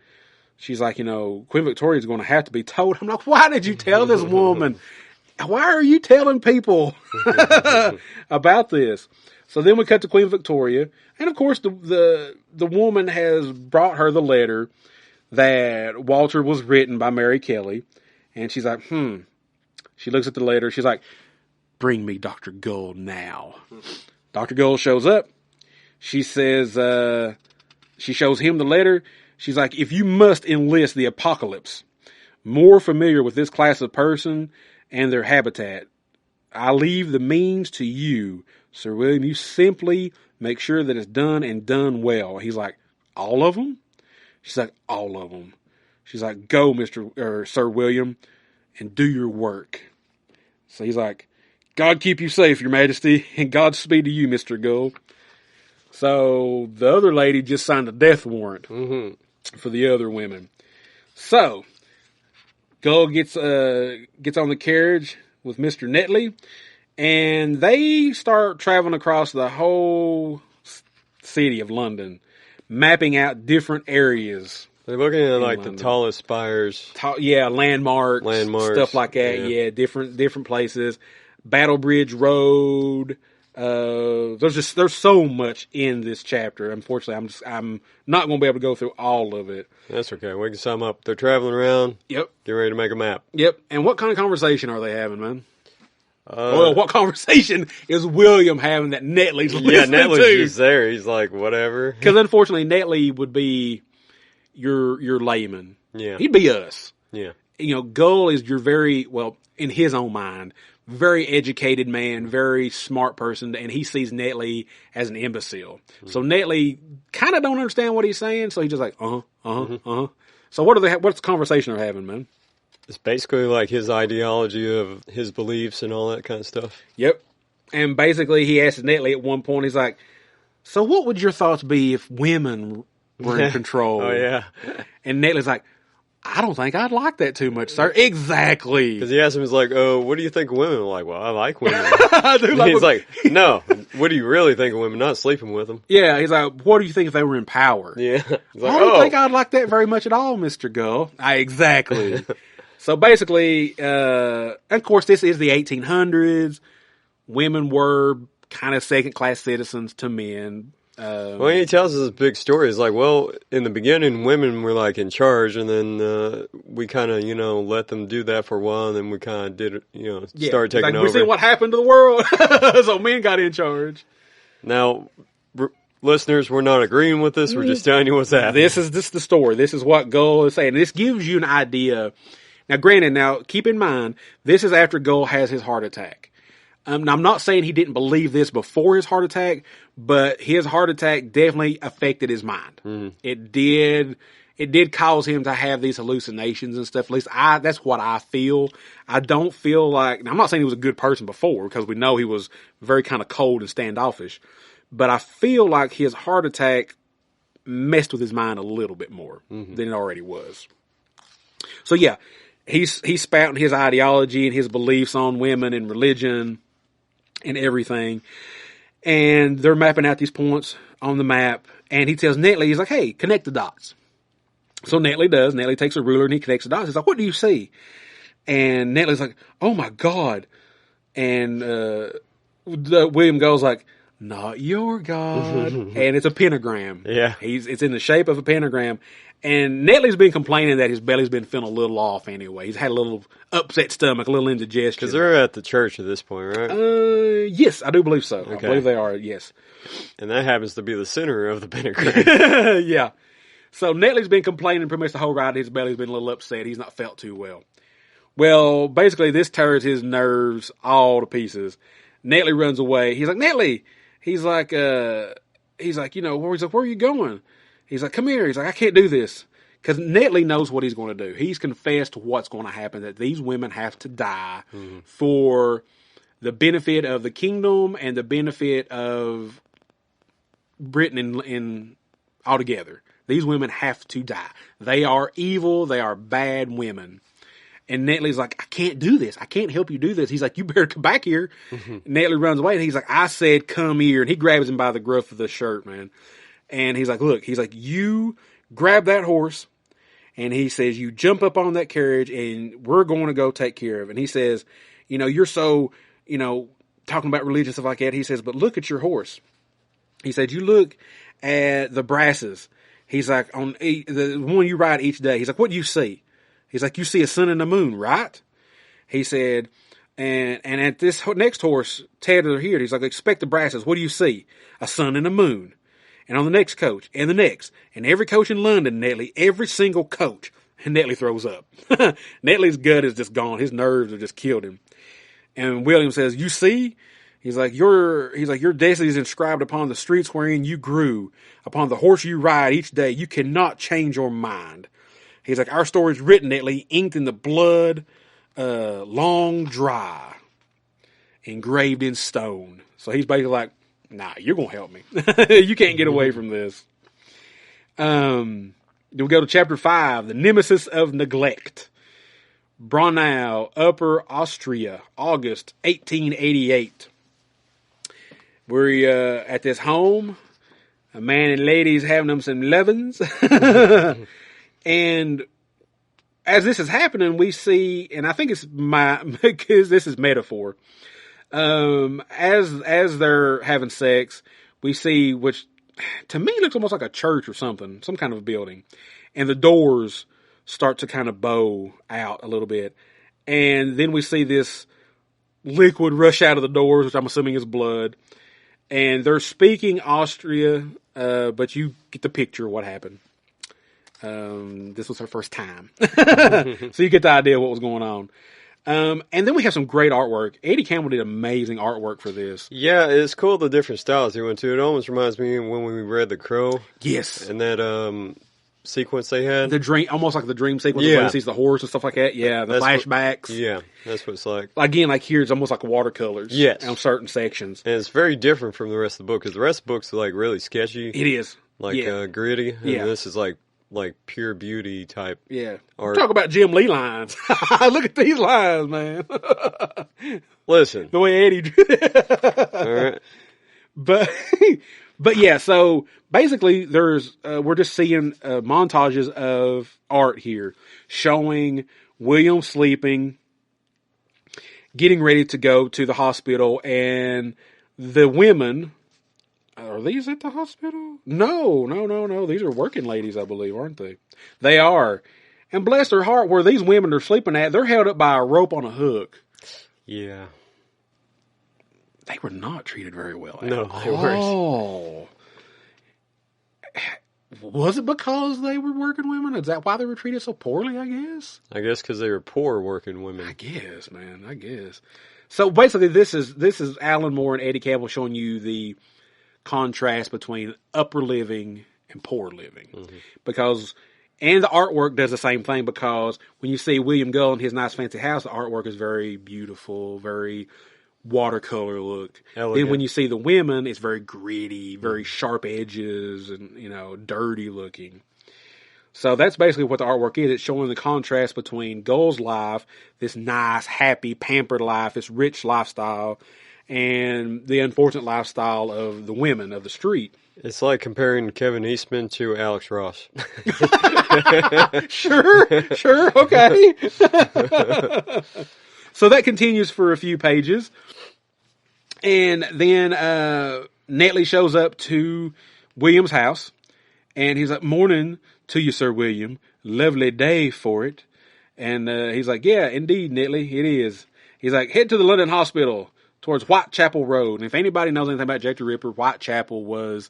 She's like, "You know, Queen Victoria's going to have to be told." I'm like, "Why did you tell this woman? Why are you telling people about this?" So then we cut to Queen Victoria, and of course the woman has brought her the letter that Walter was written by Mary Kelly, and she's like, She looks at the letter. She's like, "Bring me Dr. Gull now." Dr. Gull shows up. She says, she shows him the letter. She's like, "If you must enlist the apocalypse, more familiar with this class of person and their habitat, I leave the means to you, Sir William. You simply make sure that it's done and done well." He's like, "All of them?" She's like, "All of them." She's like, "Go, Sir William, and do your work." So he's like, "God keep you safe, Your Majesty, and Godspeed to you, Mr. Gull." So the other lady just signed a death warrant for the other women. So Gull gets on the carriage with Mr. Netley, and they start traveling across the whole city of London, mapping out different areas. They're looking at like London. the tallest spires. Landmarks, stuff like that. Yeah, different places. Battle Bridge Road. There's so much in this chapter. Unfortunately, I'm not going to be able to go through all of it. That's okay. We can sum up. They're traveling around. Yep. Get ready to make a map. Yep. And what kind of conversation are they having, man? What conversation is William having that Netley's listening to? Yeah, Netley's just there. He's like, whatever. Because unfortunately, Netley would be your layman. Yeah. He'd be us. Yeah. You know, Gull is your in his own mind, very educated man, very smart person, and he sees Netley as an imbecile. So Netley kind of don't understand what he's saying, so he's just like, So what's the conversation they're having, man? It's basically like his ideology of his beliefs and all that kind of stuff. Yep. And basically he asks Netley at one point, he's like, "So what would your thoughts be if women were in control?" Oh, yeah. And Netley's like, "I don't think I'd like that too much, sir." Exactly. Because he asked him, he's like, "Oh, what do you think of women?" I'm like, "Well, I like women." I do like he's like, "No, what do you really think of women? Not sleeping with them." Yeah, he's like, "What do you think if they were in power?" Yeah. He's like, I don't think I'd like that very much at all, Mr. Gull. Exactly. So basically, of course, this is the 1800s. Women were kind of second-class citizens to men. Well, he tells us this big story. It's like, well, in the beginning, women were like in charge, and then we kind of, let them do that for a while, and then we kind of did, started taking over. We see what happened to the world, so men got in charge. Now, listeners, we're not agreeing with this. We're just telling you what's happening. This is the story. This is what Gull is saying. This gives you an idea. Now, granted, keep in mind, this is after Gull has his heart attack. Now, I'm not saying he didn't believe this before his heart attack, but his heart attack definitely affected his mind. Mm-hmm. It did cause him to have these hallucinations and stuff. At least that's what I feel. I don't feel like, now I'm not saying he was a good person before, because we know he was very kind of cold and standoffish, but I feel like his heart attack messed with his mind a little bit more than it already was. So yeah, he's spouting his ideology and his beliefs on women and religion and everything. And they're mapping out these points on the map. And he tells Netley, he's like, "Hey, connect the dots." So Netley does. Netley takes a ruler and he connects the dots. He's like, "What do you see?" And Netley's like, "Oh my God." And William goes like, "Not your God," and it's a pentagram. Yeah. It's in the shape of a pentagram. And Netley's been complaining that his belly's been feeling a little off anyway. He's had a little upset stomach, a little indigestion. Because they're at the church at this point, right? Yes, I do believe so. Okay. I believe they are, yes. And that happens to be the center of the pentagram. Yeah. So Netley's been complaining pretty much the whole ride. His belly's been a little upset. He's not felt too well. Well, basically, this tears his nerves all to pieces. Netley runs away. He's like, Netley! He's like, where are you going? He's like, come here. He's like, I can't do this. Because Netley knows what he's going to do. He's confessed what's going to happen, that these women have to die for the benefit of the kingdom and the benefit of Britain in altogether. These women have to die. They are evil. They are bad women. And Netley's like, I can't do this. I can't help you do this. He's like, you better come back here. Netley runs away, and he's like, I said come here. And he grabs him by the gruff of the shirt, man. And he's like, look, you grab that horse. And he says, you jump up on that carriage, and we're going to go take care of it. And he says, you're so, talking about religion, stuff like that. He says, but look at your horse. He said, you look at the brasses. He's like, on the one you ride each day. He's like, what do you see? He's like, you see a sun and a moon, right? He said, and at this next horse, tethered here, he's like, expect the brasses. What do you see? A sun and a moon. And on the next coach, and the next. And every coach in London, Netley, every single coach. And Netley throws up. Netley's gut is just gone. His nerves have just killed him. And William says, you see? He's like, your destiny is inscribed upon the streets wherein you grew, upon the horse you ride each day. You cannot change your mind. He's like, our story's written, Netley, inked in the blood, long dry, engraved in stone. So he's basically like, nah, you're going to help me. You can't get away from this. Then we go to chapter 5, the nemesis of neglect. Barnar, Upper Austria, August 1888. We're at this home. A man and lady's having them some lovins. And as this is happening, we see, and I think it's because this is metaphor. As they're having sex, we see, which to me looks almost like a church or something, some kind of a building. And the doors start to kind of bow out a little bit. And then we see this liquid rush out of the doors, which I'm assuming is blood. And they're speaking Austria, but you get the picture of what happened. This was her first time. So you get the idea of what was going on. And then we have some great artwork. Eddie Campbell did amazing artwork for this. Yeah, it's cool the different styles he went to. It almost reminds me of when we read The Crow. Yes. And that sequence they had. The dream, almost like the dream sequence where he sees the horse and stuff like that. Yeah, the flashbacks. That's what it's like. Again, like here, it's almost like watercolors. Yes. On certain sections. And it's very different from the rest of the book, because the rest of the book's like really sketchy. It is. Like gritty. And this is like pure beauty type. Yeah. Art. Talk about Jim Lee lines. Look at these lines, man. Listen. The way Eddie drew it. All right. But yeah, so basically there's, we're just seeing montages of art here showing William sleeping, getting ready to go to the hospital, and the women, are these at the hospital? No. These are working ladies, I believe, aren't they? They are. And bless their heart, where these women are sleeping at, they're held up by a rope on a hook. Yeah. They were not treated very well. No, they weren't. Was it because they were working women? Is that why they were treated so poorly, I guess? I guess because they were poor working women. I guess, man. I guess. So basically, this is Alan Moore and Eddie Campbell showing you the contrast between upper living and poor living. Mm-hmm. And the artwork does the same thing, because when you see William Gull in his nice fancy house, the artwork is very beautiful, very watercolor look. Elegant. Then when you see the women, it's very gritty, very sharp edges, and dirty looking. So that's basically what the artwork is. It's showing the contrast between Gull's life, this nice, happy, pampered life, this rich lifestyle, and the unfortunate lifestyle of the women of the street. It's like comparing Kevin Eastman to Alex Ross. Sure, okay. So that continues for a few pages. And then Netley shows up to William's house, and he's like, "Morning to you, Sir William. Lovely day for it." And he's like, "Yeah, indeed, Netley, it is." He's like, "Head to the London Hospital towards Whitechapel Road." And if anybody knows anything about Jack the Ripper, Whitechapel was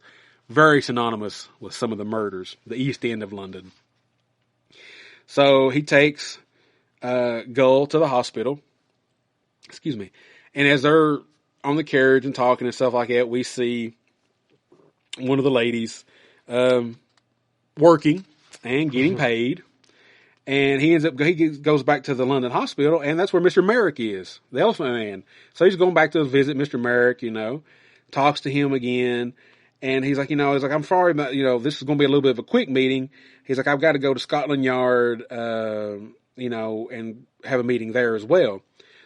very synonymous with some of the murders, the East End of London. So he takes Gull to the hospital. Excuse me. And as they're on the carriage and talking and stuff like that, we see one of the ladies working and getting paid. And he goes back to the London Hospital, and that's where Mr. Merrick is, the Elephant Man. So he's going back to visit Mr. Merrick, talks to him again. And he's like, "I'm sorry, but, this is going to be a little bit of a quick meeting." He's like, "I've got to go to Scotland Yard, and have a meeting there as well."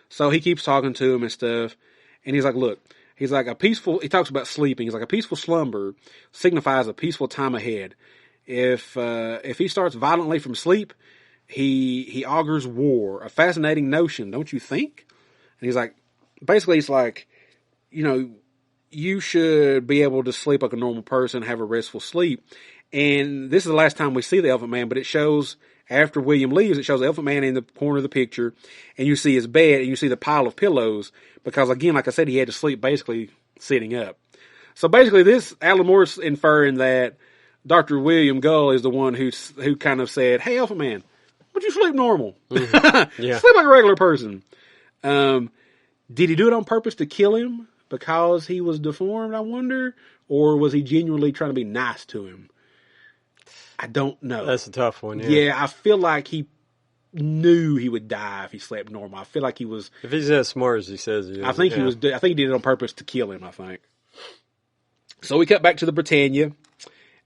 So he keeps talking to him and stuff. And he's like, "Look," he's like, he talks about sleeping. He's like, "A peaceful slumber signifies a peaceful time ahead. If he starts violently from sleep, he augurs war. A fascinating notion, don't you think?" And he's like, basically, it's like, you should be able to sleep like a normal person, have a restful sleep. And this is the last time we see the Elephant Man, but it shows, after William leaves, it shows the Elephant Man in the corner of the picture, and you see his bed, and you see the pile of pillows, because again, like I said, he had to sleep basically sitting up. So basically Alan Moore's inferring that Dr. William Gull is the one who kind of said, "Hey, Elephant Man, would you sleep normal? Mm-hmm. Yeah. Sleep like a regular person." Did he do it on purpose to kill him because he was deformed, I wonder? Or was he genuinely trying to be nice to him? I don't know. That's a tough one, yeah. Yeah, I feel like he knew he would die if he slept normal. I feel like he was... If he's as smart as he says he is. I think he did it on purpose to kill him, I think. So we cut back to the Britannia,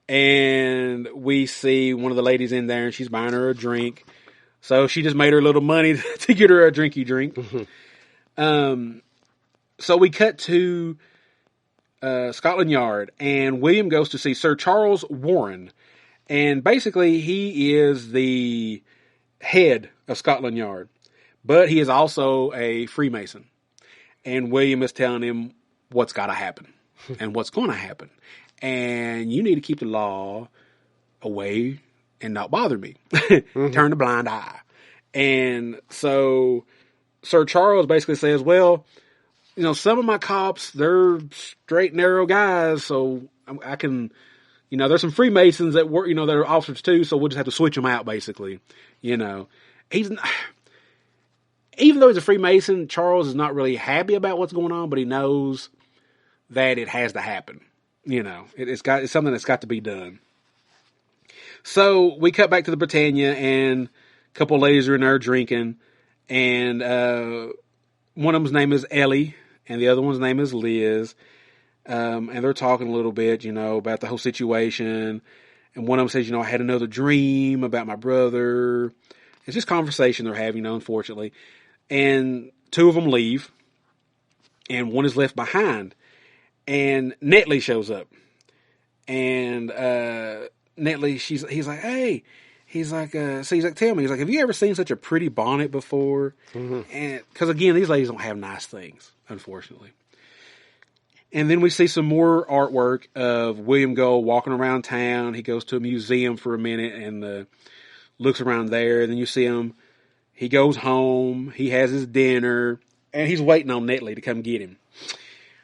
and we see one of the ladies in there, and she's buying her a drink. So she just made her a little money to get her a drinky drink. So we cut to Scotland Yard, and William goes to see Sir Charles Warren. And basically, he is the head of Scotland Yard, but he is also a Freemason. And William is telling him what's got to happen and what's going to happen. And you need to keep the law away and not bother me. Turn a blind eye. And so Sir Charles basically says, "Well, some of my cops, they're straight, narrow guys, so I can, there's some Freemasons that work, that are officers too, so we'll just have to switch them out, basically." Even though he's a Freemason, Charles is not really happy about what's going on, but he knows that it has to happen. It's something that's got to be done. So we cut back to the Britannia, and a couple of ladies are in there drinking, and one of them's name is Ellie, and the other one's name is Liz. And they're talking a little bit, about the whole situation. And one of them says, "I had another dream about my brother." It's just conversation they're having, unfortunately. And two of them leave, and one is left behind. And Netley shows up. And Netley, he's like, "Hey." He's like, "Tell me." He's like, "Have you ever seen such a pretty bonnet before?" And because again, these ladies don't have nice things, unfortunately. And then we see some more artwork of William Gull walking around town. He goes to a museum for a minute and looks around there. And then you see him. He goes home. He has his dinner, and he's waiting on Netley to come get him.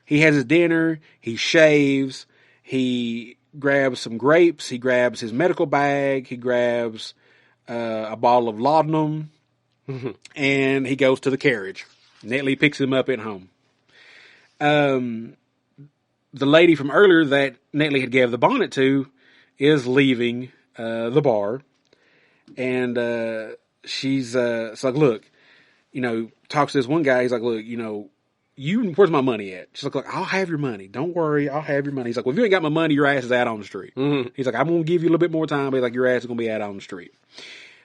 He has his dinner. He shaves. He grabs some grapes. He grabs his medical bag. He grabs a bottle of laudanum, and he goes to the carriage. Netley picks him up at home. The lady from earlier that Netley had gave the bonnet to is leaving the bar, and she's it's like, "Look," talks to this one guy. He's like, "Look, where's my money at?" She's like, "Look, I'll have your money. Don't worry, I'll have your money." He's like, "Well, if you ain't got my money, your ass is out on the street." He's like, "I'm going to give you a little bit more time," but he's like, "Your ass is going to be out on the street."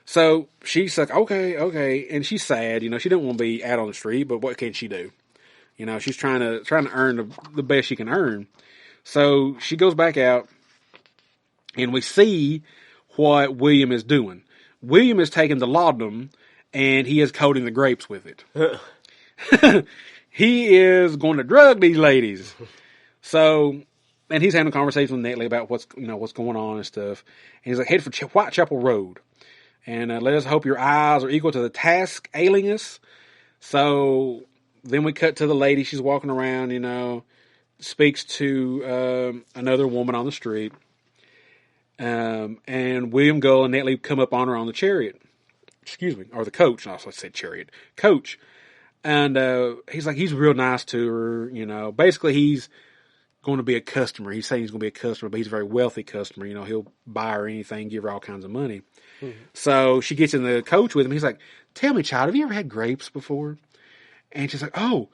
So she's like, okay. And she's sad, she didn't want to be out on the street, but what can she do? She's trying to earn the best she can earn. So she goes back out, and we see what William is doing. William is taking the laudanum, and he is coating the grapes with it. he is going to drug these ladies. So, and he's having a conversation with Netley about what's going on and stuff. And he's like, head for Whitechapel Road. And let us hope your eyes are equal to the task ailing us. So then we cut to the lady. She's walking around, speaks to another woman on the street. And William Gull and Netley come up on her on the chariot. Excuse me. Or the coach. I said chariot. Coach. And he's real nice to her. Basically, he's going to be a customer. He's saying he's going to be a customer, but he's a very wealthy customer. He'll buy her anything, give her all kinds of money. Mm-hmm. So she gets in the coach with him. He's like, tell me, child, have you ever had grapes before? And she's like, oh,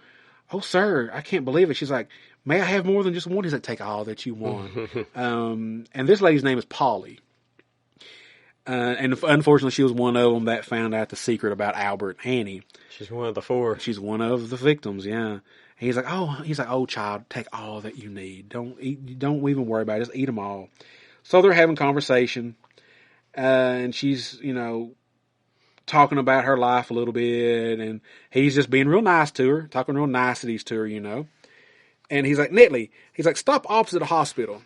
sir, I can't believe it. She's like, may I have more than just one? He's like, take all that you want. And this lady's name is Polly. And unfortunately, she was one of them that found out the secret about Albert and Annie. She's one of the 4. She's one of the victims, yeah. And he's like, oh, child, take all that you need. Don't even worry about it. Just eat them all. So they're having conversation, and she's, talking about her life a little bit, and he's just being real nice to her, talking real niceties to her, And he's like, Netley, stop opposite the hospital.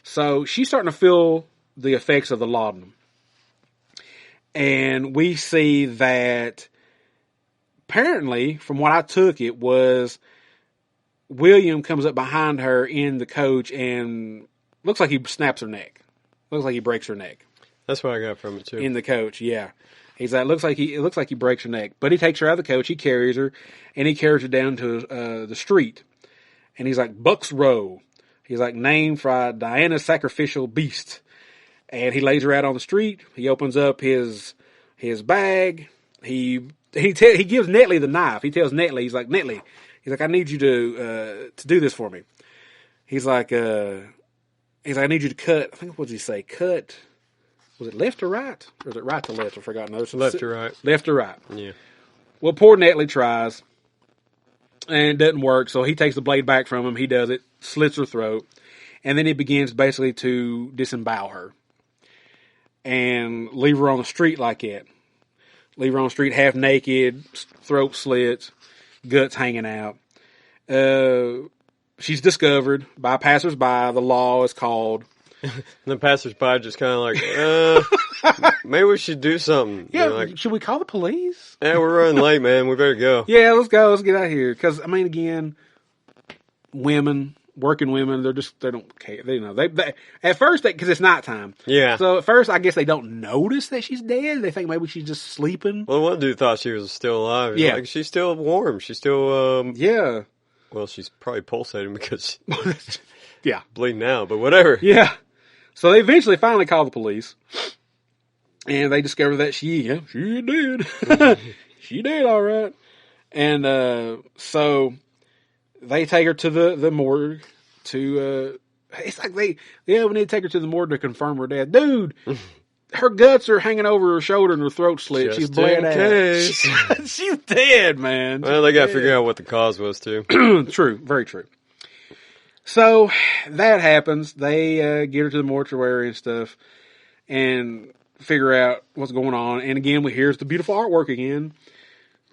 So she's starting to feel the effects of the laudanum. And we see that apparently, from what I took, it was William comes up behind her in the coach and looks like he snaps her neck. Looks like he breaks her neck. That's what I got from it too. In the coach, yeah. He's like, it looks like he breaks her neck. But he takes her out of the coach, he carries her, and he carries her down to the street. And he's like, Buck's Row. He's like, named for Diana's sacrificial beast. And he lays her out on the street. He opens up his bag. He gives Netley the knife. He tells Netley, he's like, Netley, I need you to do this for me. He's like, I need you to cut. I think, what did he say? Cut. Was it left or right? Or is it right to left? I forgot. No, left to right. Left to right. Yeah. Well, poor Netley tries. And it doesn't work. So he takes the blade back from him. He does it. Slits her throat. And then he begins basically to disembowel her. And leave her on the street like that. Leave her on the street half naked, throat slits, guts hanging out. She's discovered by passersby. The law is called. The passersby just kind of like, maybe we should do something. Yeah, like, should we call the police? Yeah, we're running late, man. We better go. Yeah, let's go. Let's get out of here. Because, again, working women, they don't care. They at first, because it's nighttime. Yeah. So at first, I guess they don't notice that she's dead. They think maybe she's just sleeping. Well, one dude thought she was still alive. Yeah. Like, she's still warm. She's still, yeah. Well, she's probably pulsating because yeah, bleeding out, but whatever. Yeah. So they eventually finally call the police. And they discover that she did. She did, all right. And so they take her to the morgue to, it's like we need to take her to the morgue to confirm her death. Dude, her guts are hanging over her shoulder and her throat slit. Just she's bled out. She's dead, man. Well, they got to figure out what the cause was, too. True, very true. So that happens. They get her to the mortuary and stuff and figure out what's going on. And again, here's the beautiful artwork again.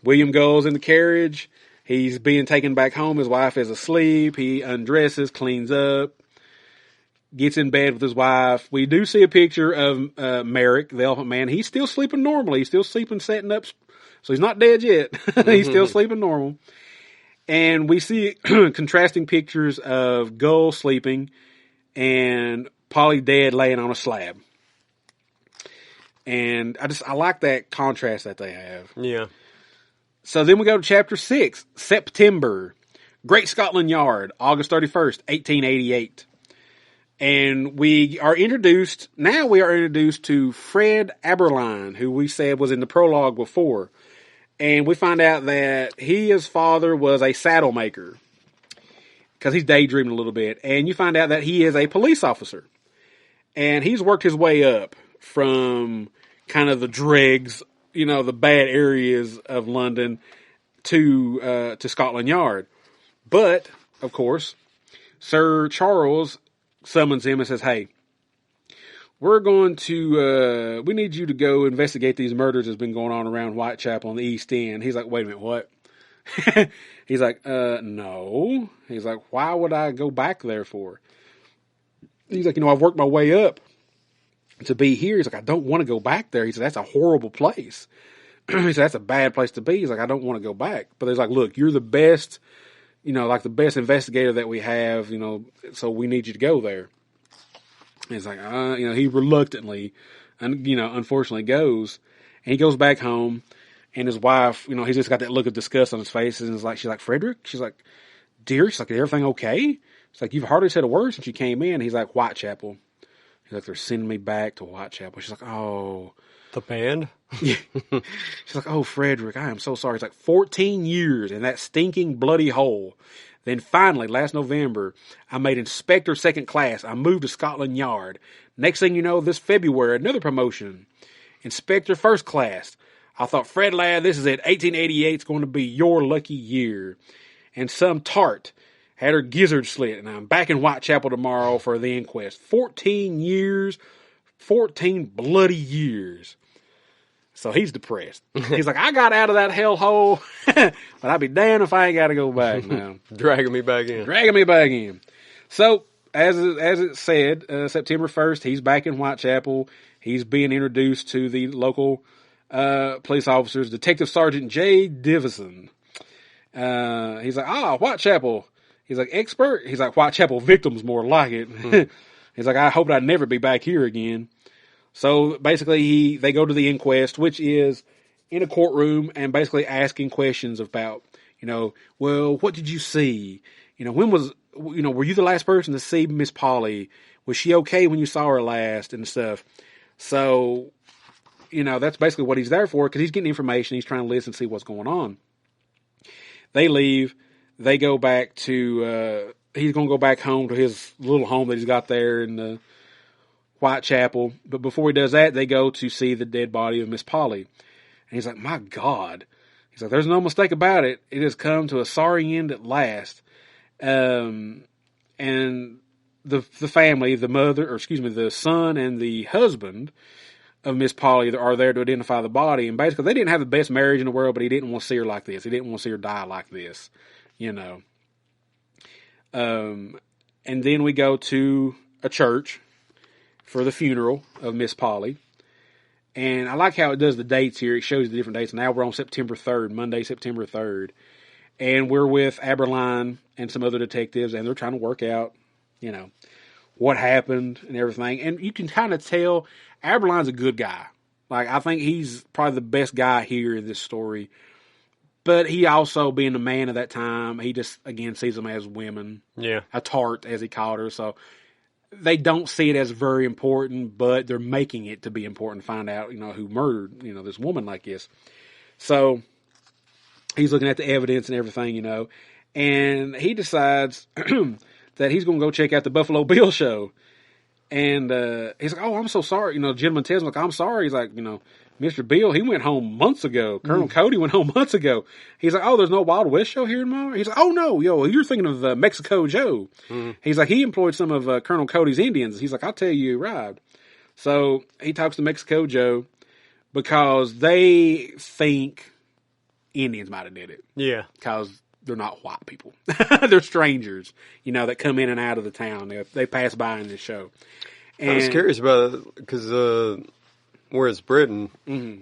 William goes in the carriage. He's being taken back home. His wife is asleep. He undresses, cleans up, gets in bed with his wife. We do see a picture of Merrick, the Elephant Man. He's still sleeping normally. He's still sleeping, setting up. So he's not dead yet. He's still sleeping normal. And we see contrasting pictures of Gull sleeping and Polly dead laying on a slab. And I like that contrast that they have. Yeah. So then we go to chapter 6, September. Great Scotland Yard, August 31st, 1888. And we are introduced to Fred Aberline, who we said was in the prologue before. And we find out that his father was a saddle maker. Because he's daydreaming a little bit. And you find out that he is a police officer. And he's worked his way up from kind of the dregs, the bad areas of London to Scotland Yard. But, of course, Sir Charles summons him and says, hey, we need you to go investigate these murders that's been going on around Whitechapel in the East End. He's like, wait a minute, what? He's like, no. He's like, why would I go back there for? He's like, I've worked my way up to be here. He's like, I don't want to go back there. He said, that's a horrible place. He said, that's a bad place to be. He's like, I don't want to go back. But he's like, look, you're the best, like the best investigator that we have, so we need you to go there. He's like, he reluctantly, unfortunately goes. And he goes back home, and his wife, he's just got that look of disgust on his face. And she's like, Frederick? She's like, dear? She's like, is everything okay? She's like, you've hardly said a word since you came in. He's like, Whitechapel. He's like, they're sending me back to Whitechapel. She's like, oh. The band? Yeah. She's like, oh, Frederick, I am so sorry. It's like 14 years in that stinking bloody hole. Then finally, last November, I made Inspector Second Class. I moved to Scotland Yard. Next thing you know, this February, another promotion. Inspector First Class. I thought, Fred lad, this is it. 1888 is going to be your lucky year. And some tart had her gizzard slit, and I'm back in Whitechapel tomorrow for the inquest. 14 years, 14 bloody years. So he's depressed. He's like, I got out of that hellhole, but I'd be damned if I ain't got to go back now. Dragging me back in. So, as it said, September 1st, he's back in Whitechapel. He's being introduced to the local police officers, Detective Sergeant J. Divison. He's like, Whitechapel. He's like, expert? He's like, Whitechapel victims more like it. He's like, I hope I'd never be back here again. So basically they go to the inquest, which is in a courtroom and basically asking questions about, well, what did you see? When was, were you the last person to see Miss Polly? Was she okay when you saw her last and stuff? So, that's basically what he's there for, because he's getting information. He's trying to listen, see what's going on. They leave. They go back to, he's going to go back home to his little home that he's got there in Whitechapel. But before he does that, they go to see the dead body of Miss Polly. And he's like, my God. He's like, there's no mistake about it. It has come to a sorry end at last. And the family, the son and the husband of Miss Polly are there to identify the body. And basically, they didn't have the best marriage in the world, but he didn't want to see her like this. He didn't want to see her die like this, And then we go to a church for the funeral of Miss Polly. And I like how it does the dates here. It shows the different dates. Now we're on September 3rd, Monday, September 3rd. And we're with Aberline and some other detectives, and they're trying to work out, what happened and everything. And you can kind of tell Aberline's a good guy. Like, I think he's probably the best guy here in this story. But he also, being a man of that time, he just, again, sees them as women. Yeah. A tart, as he called her. So they don't see it as very important, but they're making it to be important to find out, who murdered, this woman like this. So he's looking at the evidence and everything, and he decides that he's going to go check out the Buffalo Bill show. And he's like, oh, I'm so sorry. The gentleman tells him, like, I'm sorry. He's like, Mr. Bill, he went home months ago. Colonel Cody went home months ago. He's like, oh, there's no Wild West show here tomorrow? He's like, oh, no, you're thinking of Mexico Joe. Mm-hmm. He's like, he employed some of Colonel Cody's Indians. He's like, I'll tell you, right. So he talks to Mexico Joe because they think Indians might have did it. Yeah. Because they're not white people. They're strangers, that come in and out of the town. They pass by in this show. And I was curious about it because where it's Britain,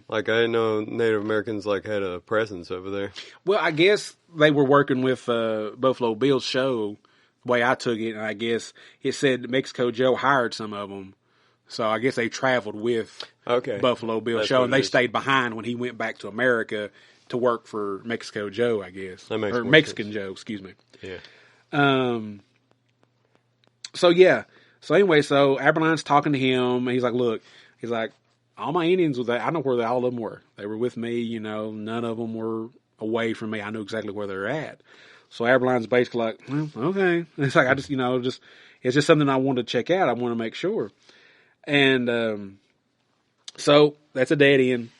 like I didn't know Native Americans had a presence over there. Well, I guess they were working with Buffalo Bill's show, the way I took it, and I guess it said Mexico Joe hired some of them. So I guess they traveled with Buffalo Bill's show, and they stayed behind when he went back to America to work for Mexico Joe, I guess. That makes or Mexican sense. Joe, excuse me. Yeah. So, yeah. So, anyway, Aberline's talking to him, and he's like, look, all my Indians were there. I know where all of them were. They were with me, none of them were away from me. I knew exactly where they're at. So, Aberline's basically like, well, okay. It's like, I just, it's just something I wanted to check out. I want to make sure. And so, that's a dead end.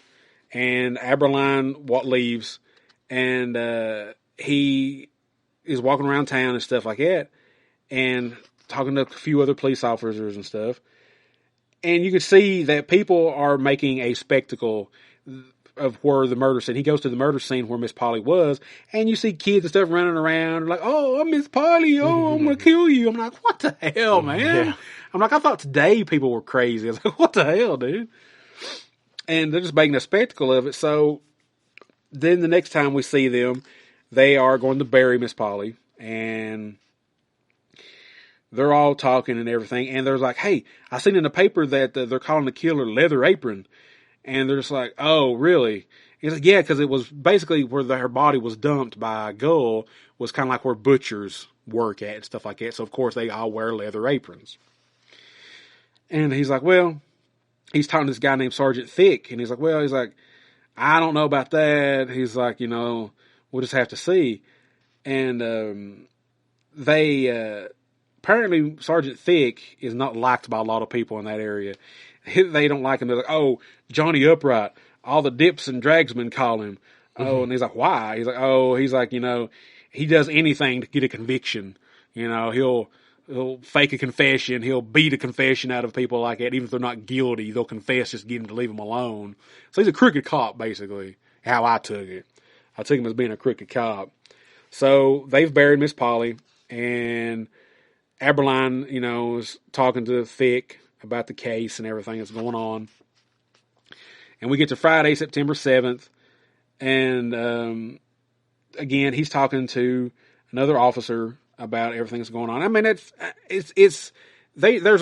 And Aberline leaves, and he is walking around town and stuff like that, and talking to a few other police officers and stuff. And you can see that people are making a spectacle. of where the murder scene. He goes to the murder scene where Miss Polly was, and you see kids and stuff running around like, "Oh, I'm Miss Polly. Oh, I'm gonna kill you." I'm like, "What the hell, man?" Yeah. I'm like, "I thought today people were crazy." I was like, "What the hell, dude?" And they're just making a spectacle of it. So then the next time we see them, they are going to bury Miss Polly, and they're all talking and everything. And they're like, "Hey, I seen in the paper that they're calling the killer Leather Apron." And they're just like, "Oh, really?" He's like, "Yeah, because it was basically where her body was dumped by a gull was kind of like where butchers work at and stuff like that. So, of course, they all wear leather aprons." And he's like, "Well," he's talking to this guy named Sergeant Thick. And he's like, "Well," he's like, "I don't know about that." He's like, "We'll just have to see." And they apparently Sergeant Thick is not liked by a lot of people in that area. They don't like him. They're like, "Oh, Johnny Upright. All the dips and dragsmen call him." Oh, and he's like, "Why?" He's like, "Oh, he's like, he does anything to get a conviction. He'll fake a confession. He'll beat a confession out of people like that. Even if they're not guilty, they'll confess just to get him to leave them alone." So he's a crooked cop, basically, how I took it. I took him as being a crooked cop. So they've buried Miss Polly, and Aberline, is talking to Thick about the case and everything that's going on. And we get to Friday, September 7th, and again, he's talking to another officer about everything that's going on. I mean, there's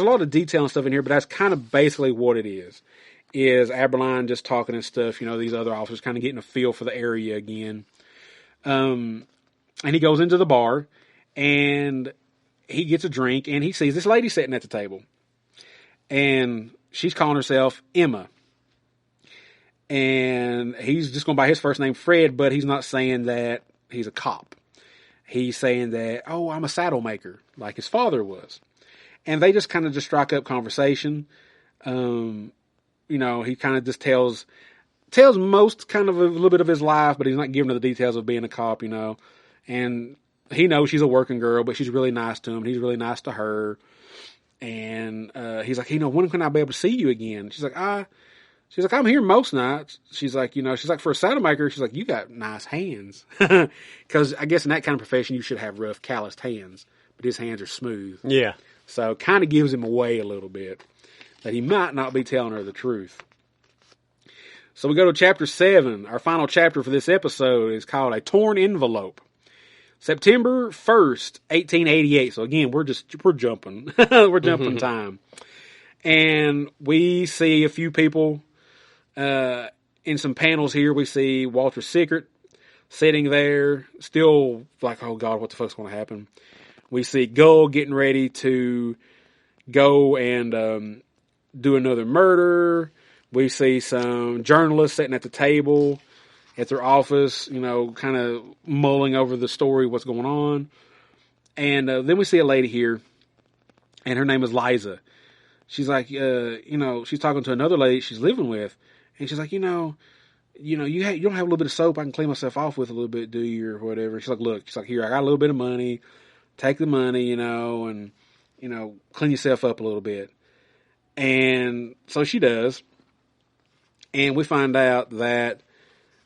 a lot of detail and stuff in here, but that's kind of basically what it is Aberline just talking and stuff, these other officers kind of getting a feel for the area again. And he goes into the bar, and he gets a drink, and he sees this lady sitting at the table. And she's calling herself Emma. And he's just going by his first name, Fred, but he's not saying that he's a cop. He's saying that, "Oh, I'm a saddle maker," like his father was. And they just kind of just strike up conversation. He kind of just tells most kind of a little bit of his life, but he's not giving her the details of being a cop, And he knows she's a working girl, but she's really nice to him. He's really nice to her. And he's like, "When can I be able to see you again?" She's like, "I'm here most nights." She's like, for a saddle maker, she's like, "You got nice hands." Because I guess in that kind of profession, you should have rough, calloused hands. But his hands are smooth. Yeah. So kind of gives him away a little bit that he might not be telling her the truth. So we go to chapter 7. Our final chapter for this episode is called A Torn Envelope. September 1st, 1888. So again, we're jumping. We're jumping time. And we see a few people in some panels here. We see Walter Sickert sitting there, still like, "Oh God, what the fuck's going to happen?" We see Gull getting ready to go and do another murder. We see some journalists sitting at the table at their office, kind of mulling over the story, what's going on. And then we see a lady here, and her name is Liza. She's like, she's talking to another lady she's living with, and she's like, you don't have a little bit of soap I can clean myself off with a little bit, do you, or whatever? She's like, "Look," she's like, "Here, I got a little bit of money. Take the money, and clean yourself up a little bit." And so she does, and we find out that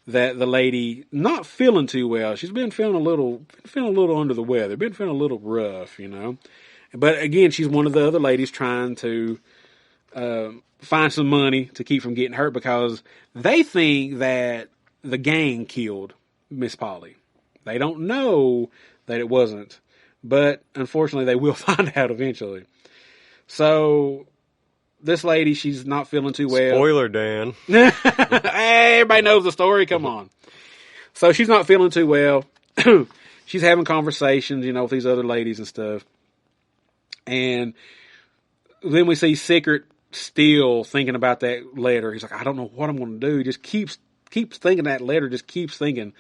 the lady not feeling too well. She's been feeling a little under the weather, been feeling a little rough, But again, she's one of the other ladies trying to find some money to keep from getting hurt because they think that the gang killed Miss Polly. They don't know that it wasn't, but unfortunately, they will find out eventually. So this lady, she's not feeling too well. Spoiler, Dan. Hey, everybody knows the story. Come on. So she's not feeling too well. She's having conversations, with these other ladies and stuff. And then we see Sickert still thinking about that letter. He's like, "I don't know what I'm going to do." He just keeps thinking that letter, just keeps thinking.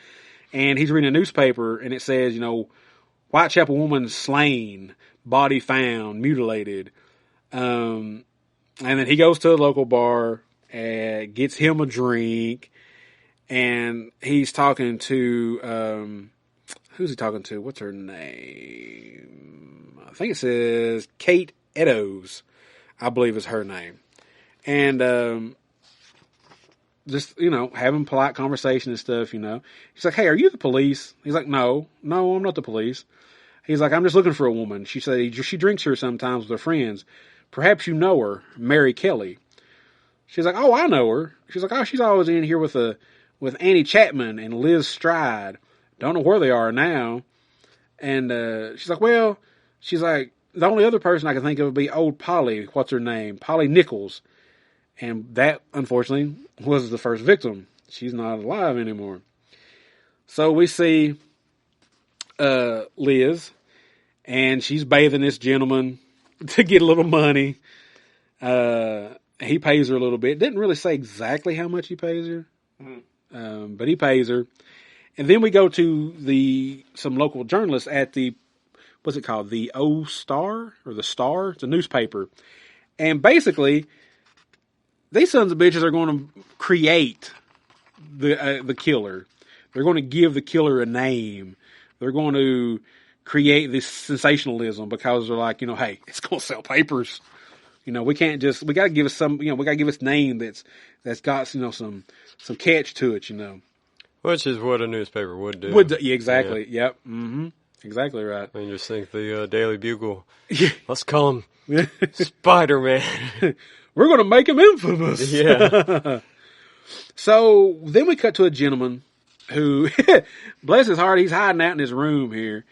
And he's reading a newspaper, and it says, "Whitechapel woman slain, body found, mutilated." And then he goes to a local bar and gets him a drink. And he's talking to, who's he talking to? What's her name? I think it says Kate Eddowes, I believe is her name. And just, having polite conversation and stuff, He's like, hey, are you the police? He's like, no, I'm not the police. He's like, I'm just looking for a woman. She said she drinks here sometimes with her friends. Perhaps you know her, Mary Kelly. She's like, oh, I know her. She's like, oh, she's always in here with Annie Chapman and Liz Stride. Don't know where they are now. And she's like, the only other person I can think of would be old Polly. What's her name? Polly Nichols. And that, unfortunately, was the first victim. She's not alive anymore. So we see Liz, and she's bathing this gentleman to get a little money. He pays her a little bit. Didn't really say exactly how much he pays her, but he pays her. And then we go to some local journalists at what's it called? The O Star or the Star? It's a newspaper. And basically, these sons of bitches are going to create the killer. They're going to give the killer a name. They're going to create this sensationalism because they're like, hey, it's going to sell papers. We got to give us we got to give us name that's got, some catch to it, Which is what a newspaper would do. Yeah, exactly. Yeah. Yep. Mm-hmm. Exactly right. I just think the Daily Bugle. Let's call him Spider-Man. We're going to make him infamous. Yeah. So then we cut to a gentleman who, bless his heart, he's hiding out in his room here,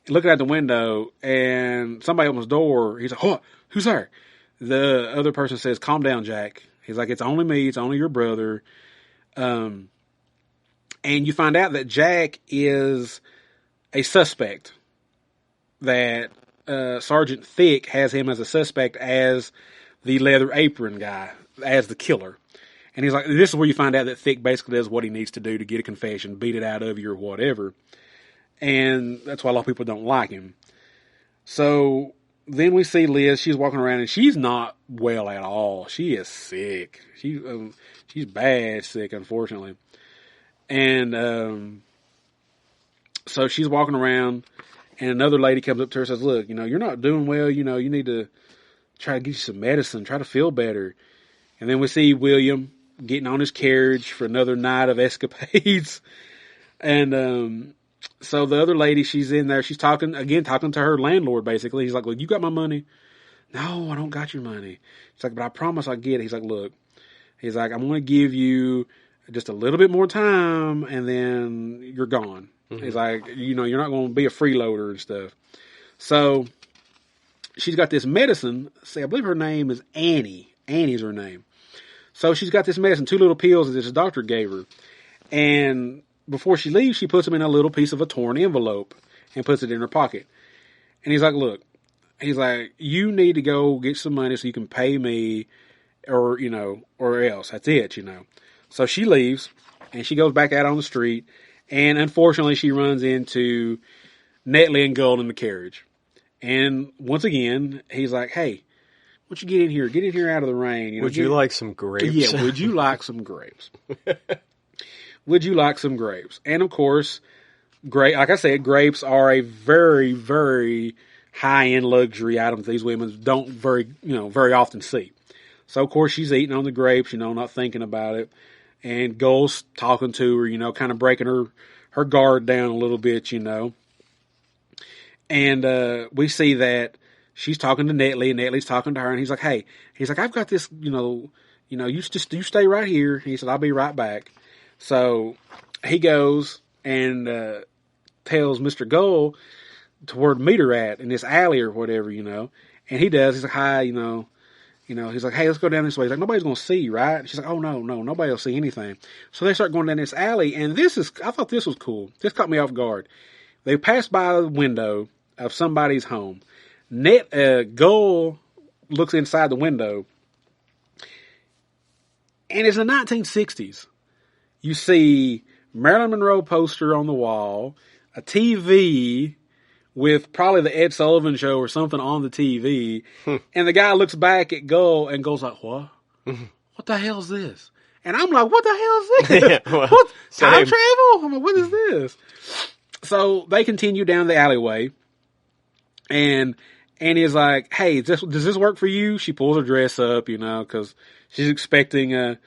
looking out the window, and somebody opens the door. He's like, oh, who's there? The other person says, calm down, Jack. He's like, it's only me. It's only your brother. And you find out that Jack is a suspect, that Sergeant Thick has him as a suspect as the leather apron guy, as the killer. And he's like, this is where you find out that Thick basically does what he needs to do to get a confession, beat it out of you or whatever. And that's why a lot of people don't like him. So then we see Liz. She's walking around and she's not well at all. She is sick. She's bad sick, unfortunately. And so she's walking around, and another lady comes up to her and says, look, you're not doing well. You need to try to get you some medicine, try to feel better. And then we see William getting on his carriage for another night of escapades. And so the other lady, she's in there. She's talking to her landlord, basically. He's like, look, you got my money? No, I don't got your money. She's like, but I promise I'll get it. He's like, look. He's like, I'm going to give you just a little bit more time, and then you're gone. Mm-hmm. He's like, you're not going to be a freeloader and stuff. So she's got this medicine. See, I believe her name is Annie. Annie's her name. So she's got this medicine, 2 little pills that this doctor gave her. And before she leaves, she puts them in a little piece of a torn envelope and puts it in her pocket. And he's like, look, you need to go get some money so you can pay me or else. That's it, So she leaves and she goes back out on the street. And unfortunately, she runs into Netley and Gold in the carriage. And once again, he's like, hey, why don't you get in here? Get in here out of the rain. Would you like some grapes? Yeah, would you like some grapes? Would you like some grapes? And of course, like I said, grapes are a very, very high-end luxury item that these women don't very often see. So of course she's eating on the grapes, not thinking about it. And Gold's talking to her, kind of breaking her guard down a little bit, And we see that she's talking to Netley, and Netley's talking to her, and he's like, hey, I've got this, you stay right here. He said, I'll be right back. So he goes and tells Mr. Gold to where to meet her at in this alley or whatever, and he does. He's like, hi, he's like, hey, let's go down this way. He's like, nobody's going to see you, right? And she's like, oh, no, nobody will see anything. So they start going down this alley, and I thought this was cool. This caught me off guard. They pass by the window of somebody's home. Gold looks inside the window, and it's the 1960s. You see Marilyn Monroe poster on the wall, a TV with probably the Ed Sullivan Show or something on the TV, and the guy looks back at Gold, and Gold's like, what? What the hell is this? And I'm like, what the hell is this? Yeah, well, what? Time travel? I'm like, what is this? So they continue down the alleyway, and Annie is like, hey, does this work for you? She pulls her dress up, because she's expecting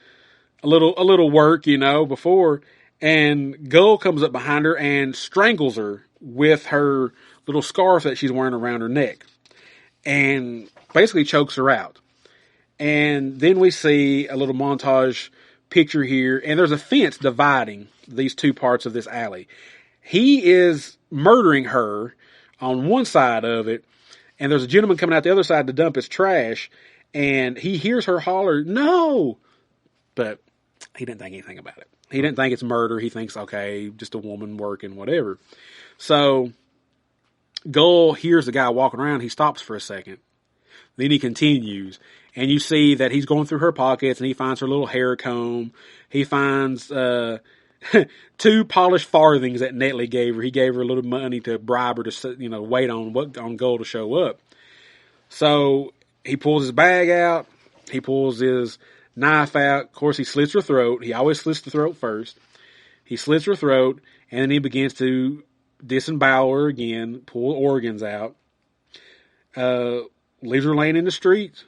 little work, before, and Gull comes up behind her and strangles her with her little scarf that she's wearing around her neck, and basically chokes her out. And then we see a little montage picture here, and there's a fence dividing these two parts of this alley. He is murdering her on one side of it, and there's a gentleman coming out the other side to dump his trash, and he hears her holler, "No!" But he didn't think anything about it. He didn't think it's murder. He thinks, okay, just a woman working, whatever. So Gull hears the guy walking around. He stops for a second. Then he continues. And you see that he's going through her pockets, and he finds her little hair comb. He finds 2 polished farthings that Netley gave her. He gave her a little money to bribe her to, wait on Gull to show up. So he pulls his bag out. He pulls his knife out. Of course, he slits her throat. He always slits the throat first. He slits her throat, and then he begins to disembowel her again, pull organs out. Leaves her laying in the street.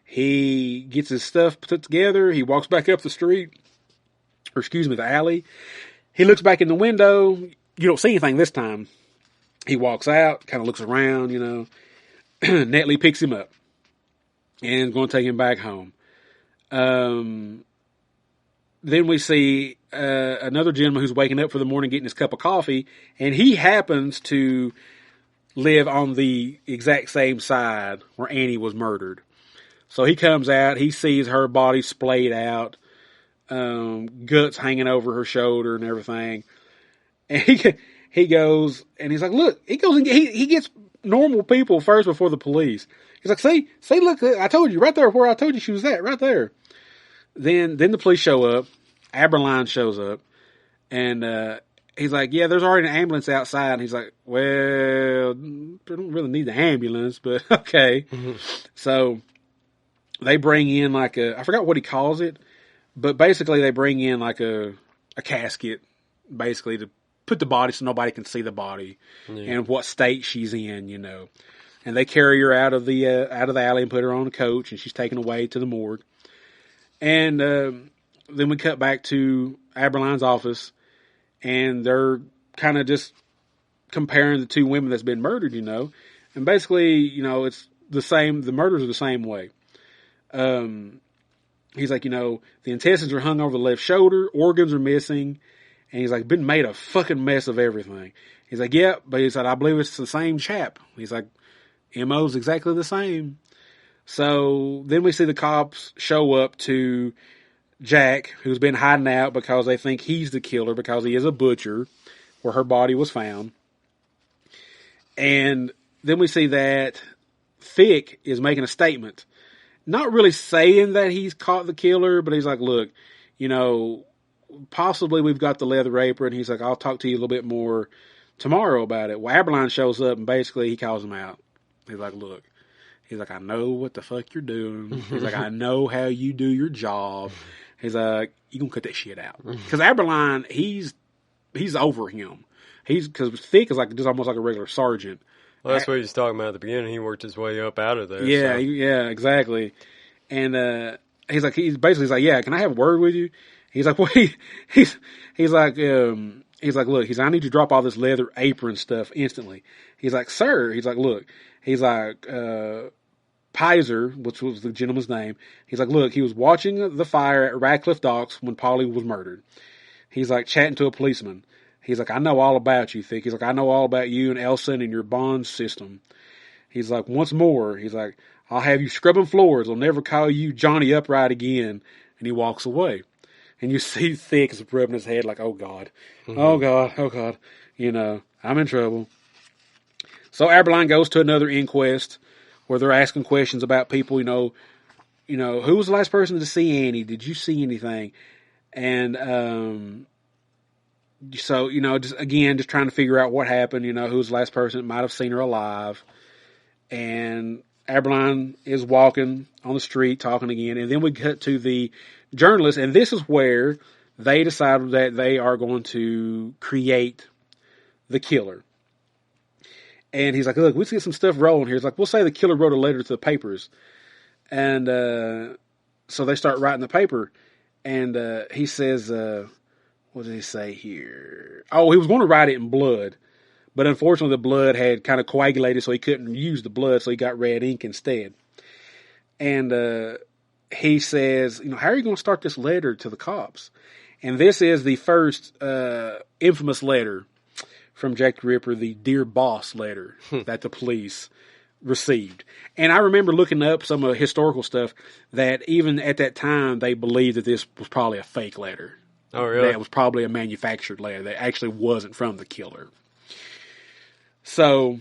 He gets his stuff put together. He walks back up the street, the alley. He looks back in the window. You don't see anything this time. He walks out, kind of looks around, Netley picks him up and is going to take him back home. Then we see another gentleman who's waking up for the morning, getting his cup of coffee, and he happens to live on the exact same side where Annie was murdered. So he comes out, he sees her body splayed out, guts hanging over her shoulder and everything. And he goes, and he's like, look, he goes and he gets normal people first before the police. He's like, see, look, I told you right there where I told you she was at, right there. Then the police show up, Aberline shows up, and he's like, yeah, there's already an ambulance outside. And he's like, well, I don't really need the ambulance, but okay. Mm-hmm. So they bring in I forgot what he calls it, but basically they bring in a casket, basically to put the body so nobody can see the body and what state she's in, And they carry her out of the alley and put her on a coach, and she's taken away to the morgue. And then we cut back to Aberline's office, and they're kind of just comparing the two women that's been murdered, And basically, it's the same. The murders are the same way. He's like, the intestines are hung over the left shoulder, organs are missing, and he's like, been made a fucking mess of everything. He's like, yeah, but he said, I believe it's the same chap. He's like, MO's exactly the same. So then we see the cops show up to Jack, who's been hiding out because they think he's the killer because he is a butcher where her body was found. And then we see that Thick is making a statement. Not really saying that he's caught the killer, but he's like, look, possibly we've got the leather apron. He's like, I'll talk to you a little bit more tomorrow about it. Well, Aberline shows up and basically he calls him out. He's like, look, I know what the fuck you're doing. He's like, I know how you do your job. He's like, you gonna cut that shit out. Cause Aberline, he's over him. Cause Thick is just almost like a regular sergeant. Well, that's what he was talking about at the beginning. He worked his way up out of there. Yeah, so. Yeah, exactly. And he's like, yeah, can I have a word with you? He's like, well, he's like, look, I need you to drop all this leather apron stuff instantly. He's like, sir. He's like, look. He's like, Pizer, which was the gentleman's name. He's like, look, he was watching the fire at Radcliffe Docks when Polly was murdered. He's like chatting to a policeman. He's like, I know all about you, Thick. He's like, I know all about you and Elson and your bond system. He's like, once more, he's like, I'll have you scrubbing floors. I'll never call you Johnny Upright again. And he walks away. And you see Thick is rubbing his head like, oh God, oh God, oh God. I'm in trouble. So Aberline goes to another inquest where they're asking questions about people, who was the last person to see Annie? Did you see anything? And, so, just trying to figure out what happened, who was the last person that might have seen her alive. And Aberline is walking on the street talking again. And then we cut to the journalist, and this is where they decided that they are going to create the killer. And he's like, look, let's get some stuff rolling here. He's like, we'll say the killer wrote a letter to the papers. And so they start writing the paper. And he says, what did he say here? Oh, he was going to write it in blood, but unfortunately the blood had kind of coagulated, so he couldn't use the blood, so he got red ink instead. And he says, how are you going to start this letter to the cops? And this is the first infamous letter from Jack the Ripper, the Dear Boss letter that the police received. And I remember looking up some of the historical stuff that even at that time they believed that this was probably a fake letter. Oh, really? That was probably a manufactured letter that actually wasn't from the killer. So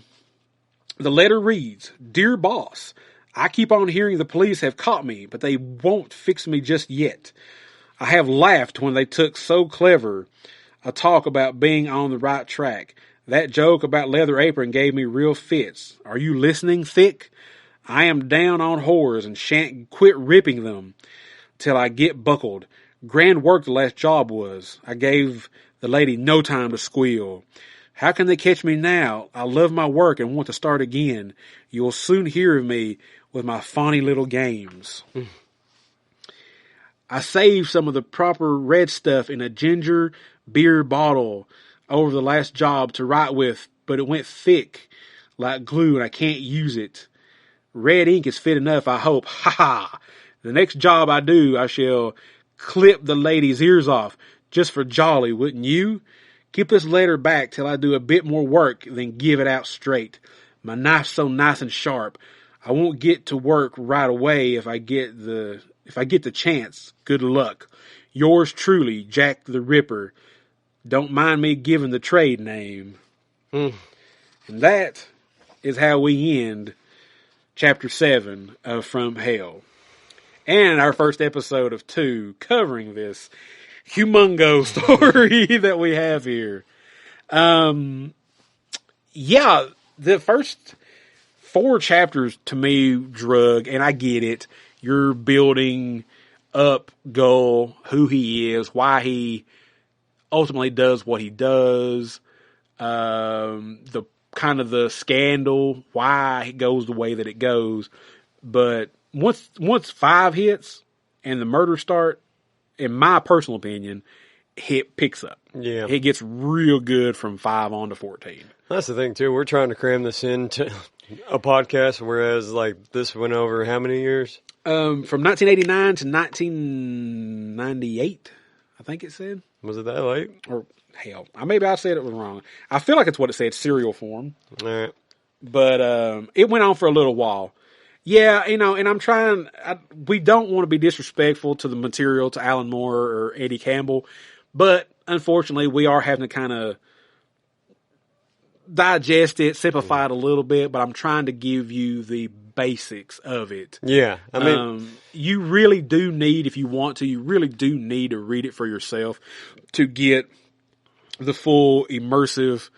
the letter reads, Dear Boss, I keep on hearing the police have caught me, but they won't fix me just yet. I have laughed when they took so clever a talk about being on the right track. That joke about Leather Apron gave me real fits. Are you listening, Thick? I am down on whores and shan't quit ripping them till I get buckled. Grand work the last job was. I gave the lady no time to squeal. How can they catch me now? I love my work and want to start again. You will soon hear of me with my funny little games. I saved some of the proper red stuff in a ginger beer bottle over the last job to write with, but it went thick like glue and I can't use it. Red ink is fit enough, I hope. Ha ha! The next job I do, I shall clip the lady's ears off, just for jolly, wouldn't you? Keep this letter back till I do a bit more work, then give it out straight. My knife's so nice and sharp, I won't get to work right away if I get the chance. Good luck. Yours truly, Jack the Ripper. Don't mind me giving the trade name. And that is how we end Chapter 7 of From Hell. And our first episode of 2 covering this humongo story that we have here. Yeah, the first 4 chapters to me drug, and I get it. You're building up Gull, who he is, why he ultimately does what he does, the kind of the scandal, why it goes the way that it goes. But once 5 hits and the murder start, in my personal opinion, it picks up. Yeah. It gets real good from 5 on to 14. That's the thing, too. We're trying to cram this into a podcast, whereas, like, this went over how many years? From 1989 to 1998, I think it said. Was it that late? Or, hell, maybe I said it was wrong. I feel like it's what it said, serial form. All right. But it went on for a little while. Yeah, and I'm trying, we don't want to be disrespectful to the material, to Alan Moore or Eddie Campbell, but unfortunately we are having to kind of digest it, simplify it a little bit, but I'm trying to give you the basics of it. Yeah, I mean, you really do need, if you want to, you really do need to read it for yourself to get the full immersive,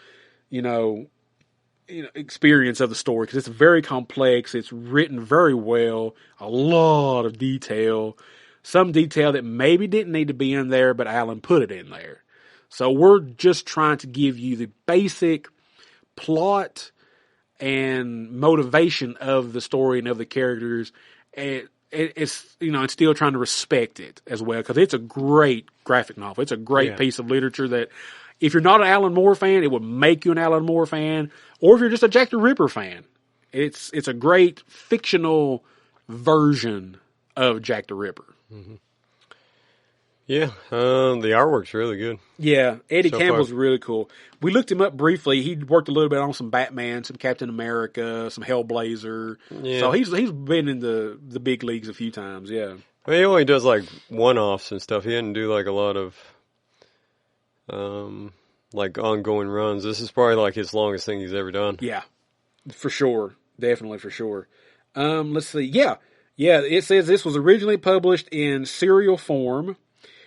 experience of the story, because it's very complex. It's written very well, a lot of detail, some detail that maybe didn't need to be in there, but Alan put it in there. So we're just trying to give you the basic plot and motivation of the story and of the characters. It's and still trying to respect it as well, because it's a great graphic novel. It's a great piece of literature that, if you're not an Alan Moore fan, it would make you an Alan Moore fan. Or if you're just a Jack the Ripper fan, it's a great fictional version of Jack the Ripper. Mm-hmm. Yeah, the artwork's really good. Yeah, Eddie Campbell's far. really cool. We looked him up briefly. He worked a little bit on some Batman, some Captain America, some Hellblazer. Yeah. So he's been in the big leagues a few times, yeah. I mean, he only does like one-offs and stuff. He didn't do like a lot of like ongoing runs. This is probably like his longest thing he's ever done. Yeah, for sure. Definitely for sure. Let's see. Yeah, it says this was originally published in serial form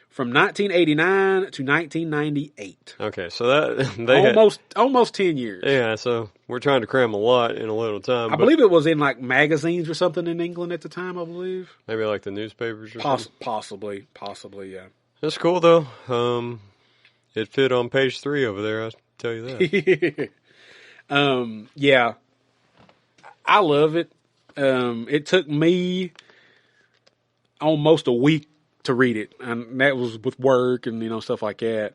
from 1989 to 1998. Okay, so that they almost 10 years. Yeah, so we're trying to cram a lot in a little time. I believe it was in like magazines or something in England at the time, I believe. Maybe like the newspapers or something? Possibly, yeah. That's cool, though. It fit on page 3 over there, I'll tell you that. Yeah. I love it. It took me almost a week to read it, and that was with work and stuff like that.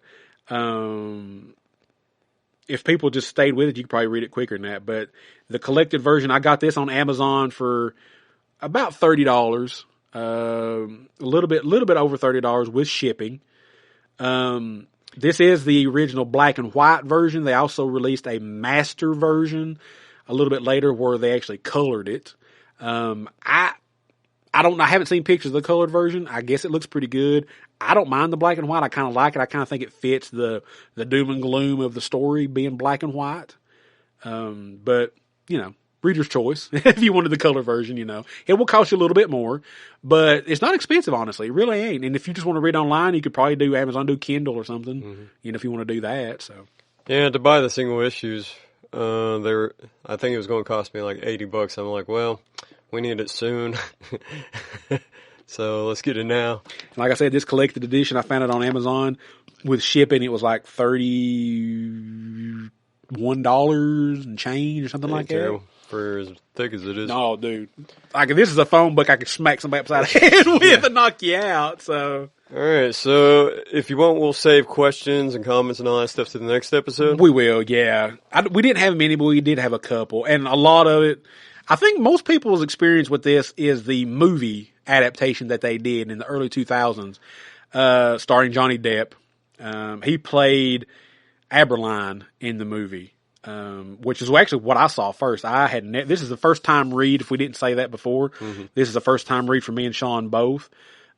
If people just stayed with it, you could probably read it quicker than that. But the collected version, I got this on Amazon for about $30, a little bit over $30 with shipping. This is the original black and white version. They also released a master version a little bit later where they actually colored it. I don't know. I haven't seen pictures of the colored version. I guess it looks pretty good. I don't mind the black and white. I kind of like it. I kind of think it fits the doom and gloom of the story being black and white. But, reader's choice. If you wanted the color version, it will cost you a little bit more, but it's not expensive, honestly. It really ain't. And if you just want to read online, you could probably do Amazon, do Kindle or something, if you want to do that. So, yeah, to buy the single issues, I think it was going to cost me like $80. I'm like, well, we need it soon. So let's get it now. Like I said, this collected edition, I found it on Amazon with shipping. It was like $31 and change or something like that. For as thick as it is. No, dude. Like, if this is a phone book, I could smack somebody upside the head with and knock you out, so. All right, so if you want, we'll save questions and comments and all that stuff to the next episode. We will, yeah. We didn't have many, but we did have a couple. And a lot of it, I think most people's experience with this is the movie adaptation that they did in the early 2000s, starring Johnny Depp. He played Aberline in the movie. Which is actually what I saw first. This is the first time read, if we didn't say that before. This is the first time read for me and Sean both.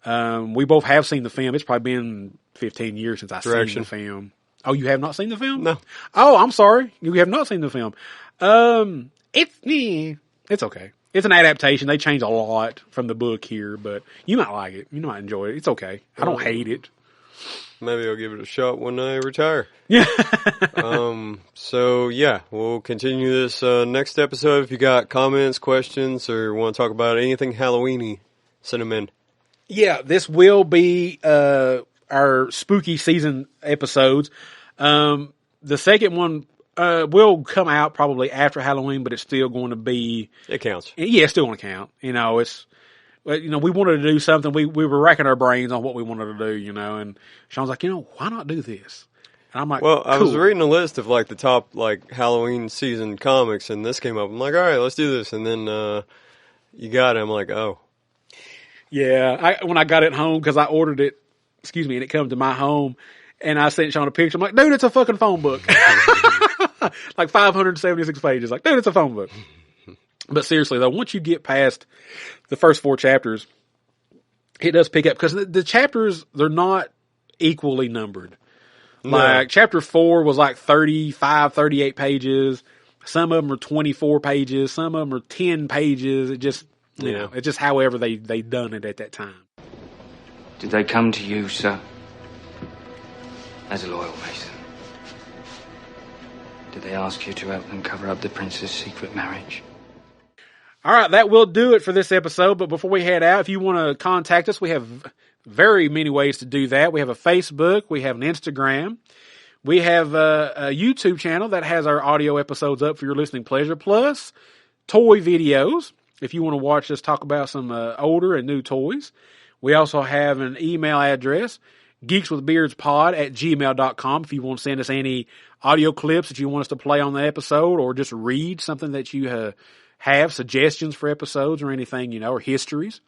We both have seen the film. It's probably been 15 years since I've seen the film. Oh, you have not seen the film? No. Oh, I'm sorry. You have not seen the film. It's okay. It's an adaptation. They changed a lot from the book here, but you might like it. You might enjoy it. It's okay. I don't hate it. Maybe I'll give it a shot when I retire. Yeah. So yeah, we'll continue this next episode. If you got comments, questions, or want to talk about anything Halloween-y, send them in. Yeah, this will be our spooky season episodes. The second one will come out probably after Halloween, but it's still going to be... It counts. Yeah, it's still going to count. We wanted to do something. We were racking our brains on what we wanted to do, and Sean's like, why not do this? And I'm like, well, I was cool. reading a list of like the top like Halloween season comics, and this came up. I'm like, all right, let's do this. And then you got it. I'm like, oh. Yeah, when I got it home, because I ordered it, and it come to my home, and I sent Sean a picture. I'm like, dude, it's a fucking phone book. Like 576 pages. Like, dude, it's a phone book. But seriously, though, once you get past the first 4 chapters, it does pick up. Because the chapters, they're not equally numbered. No. Like, chapter 4 was like 35, 38 pages. Some of them are 24 pages. Some of them are 10 pages. It just, it's just however they done it at that time. Did they come to you, sir, as a loyal Mason? Did they ask you to help them cover up the prince's secret marriage? All right, that will do it for this episode. But before we head out, if you want to contact us, we have very many ways to do that. We have a Facebook. We have an Instagram. We have a YouTube channel that has our audio episodes up for your listening pleasure, plus toy videos if you want to watch us talk about some older and new toys. We also have an email address, geekswithbeardspod@gmail.com, if you want to send us any audio clips that you want us to play on the episode, or just read something that you have suggestions for episodes or anything, or histories.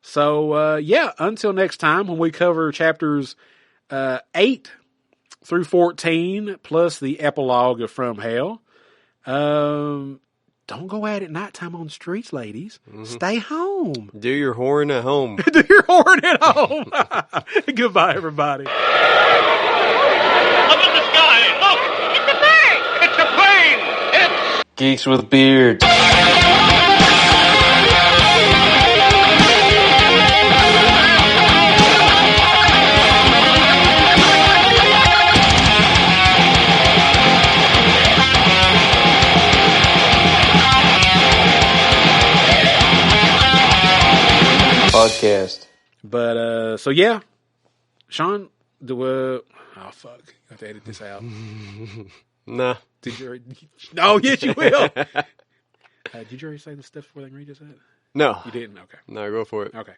So, until next time when we cover chapters 8 through 14, plus the epilogue of From Hell. Don't go out at nighttime on the streets, ladies. Mm-hmm. Stay home. Do your whoring at home. Do your whoring at home. Goodbye, everybody. Up in the sky, look! It's a bird! It's a plane! It's... Geeks with Beards. Podcast. But, Sean, oh, fuck. I have to edit this out. Nah. Oh, yes, you will. Did you already say the stuff before they can read this out? No. You didn't? Okay. No, go for it. Okay.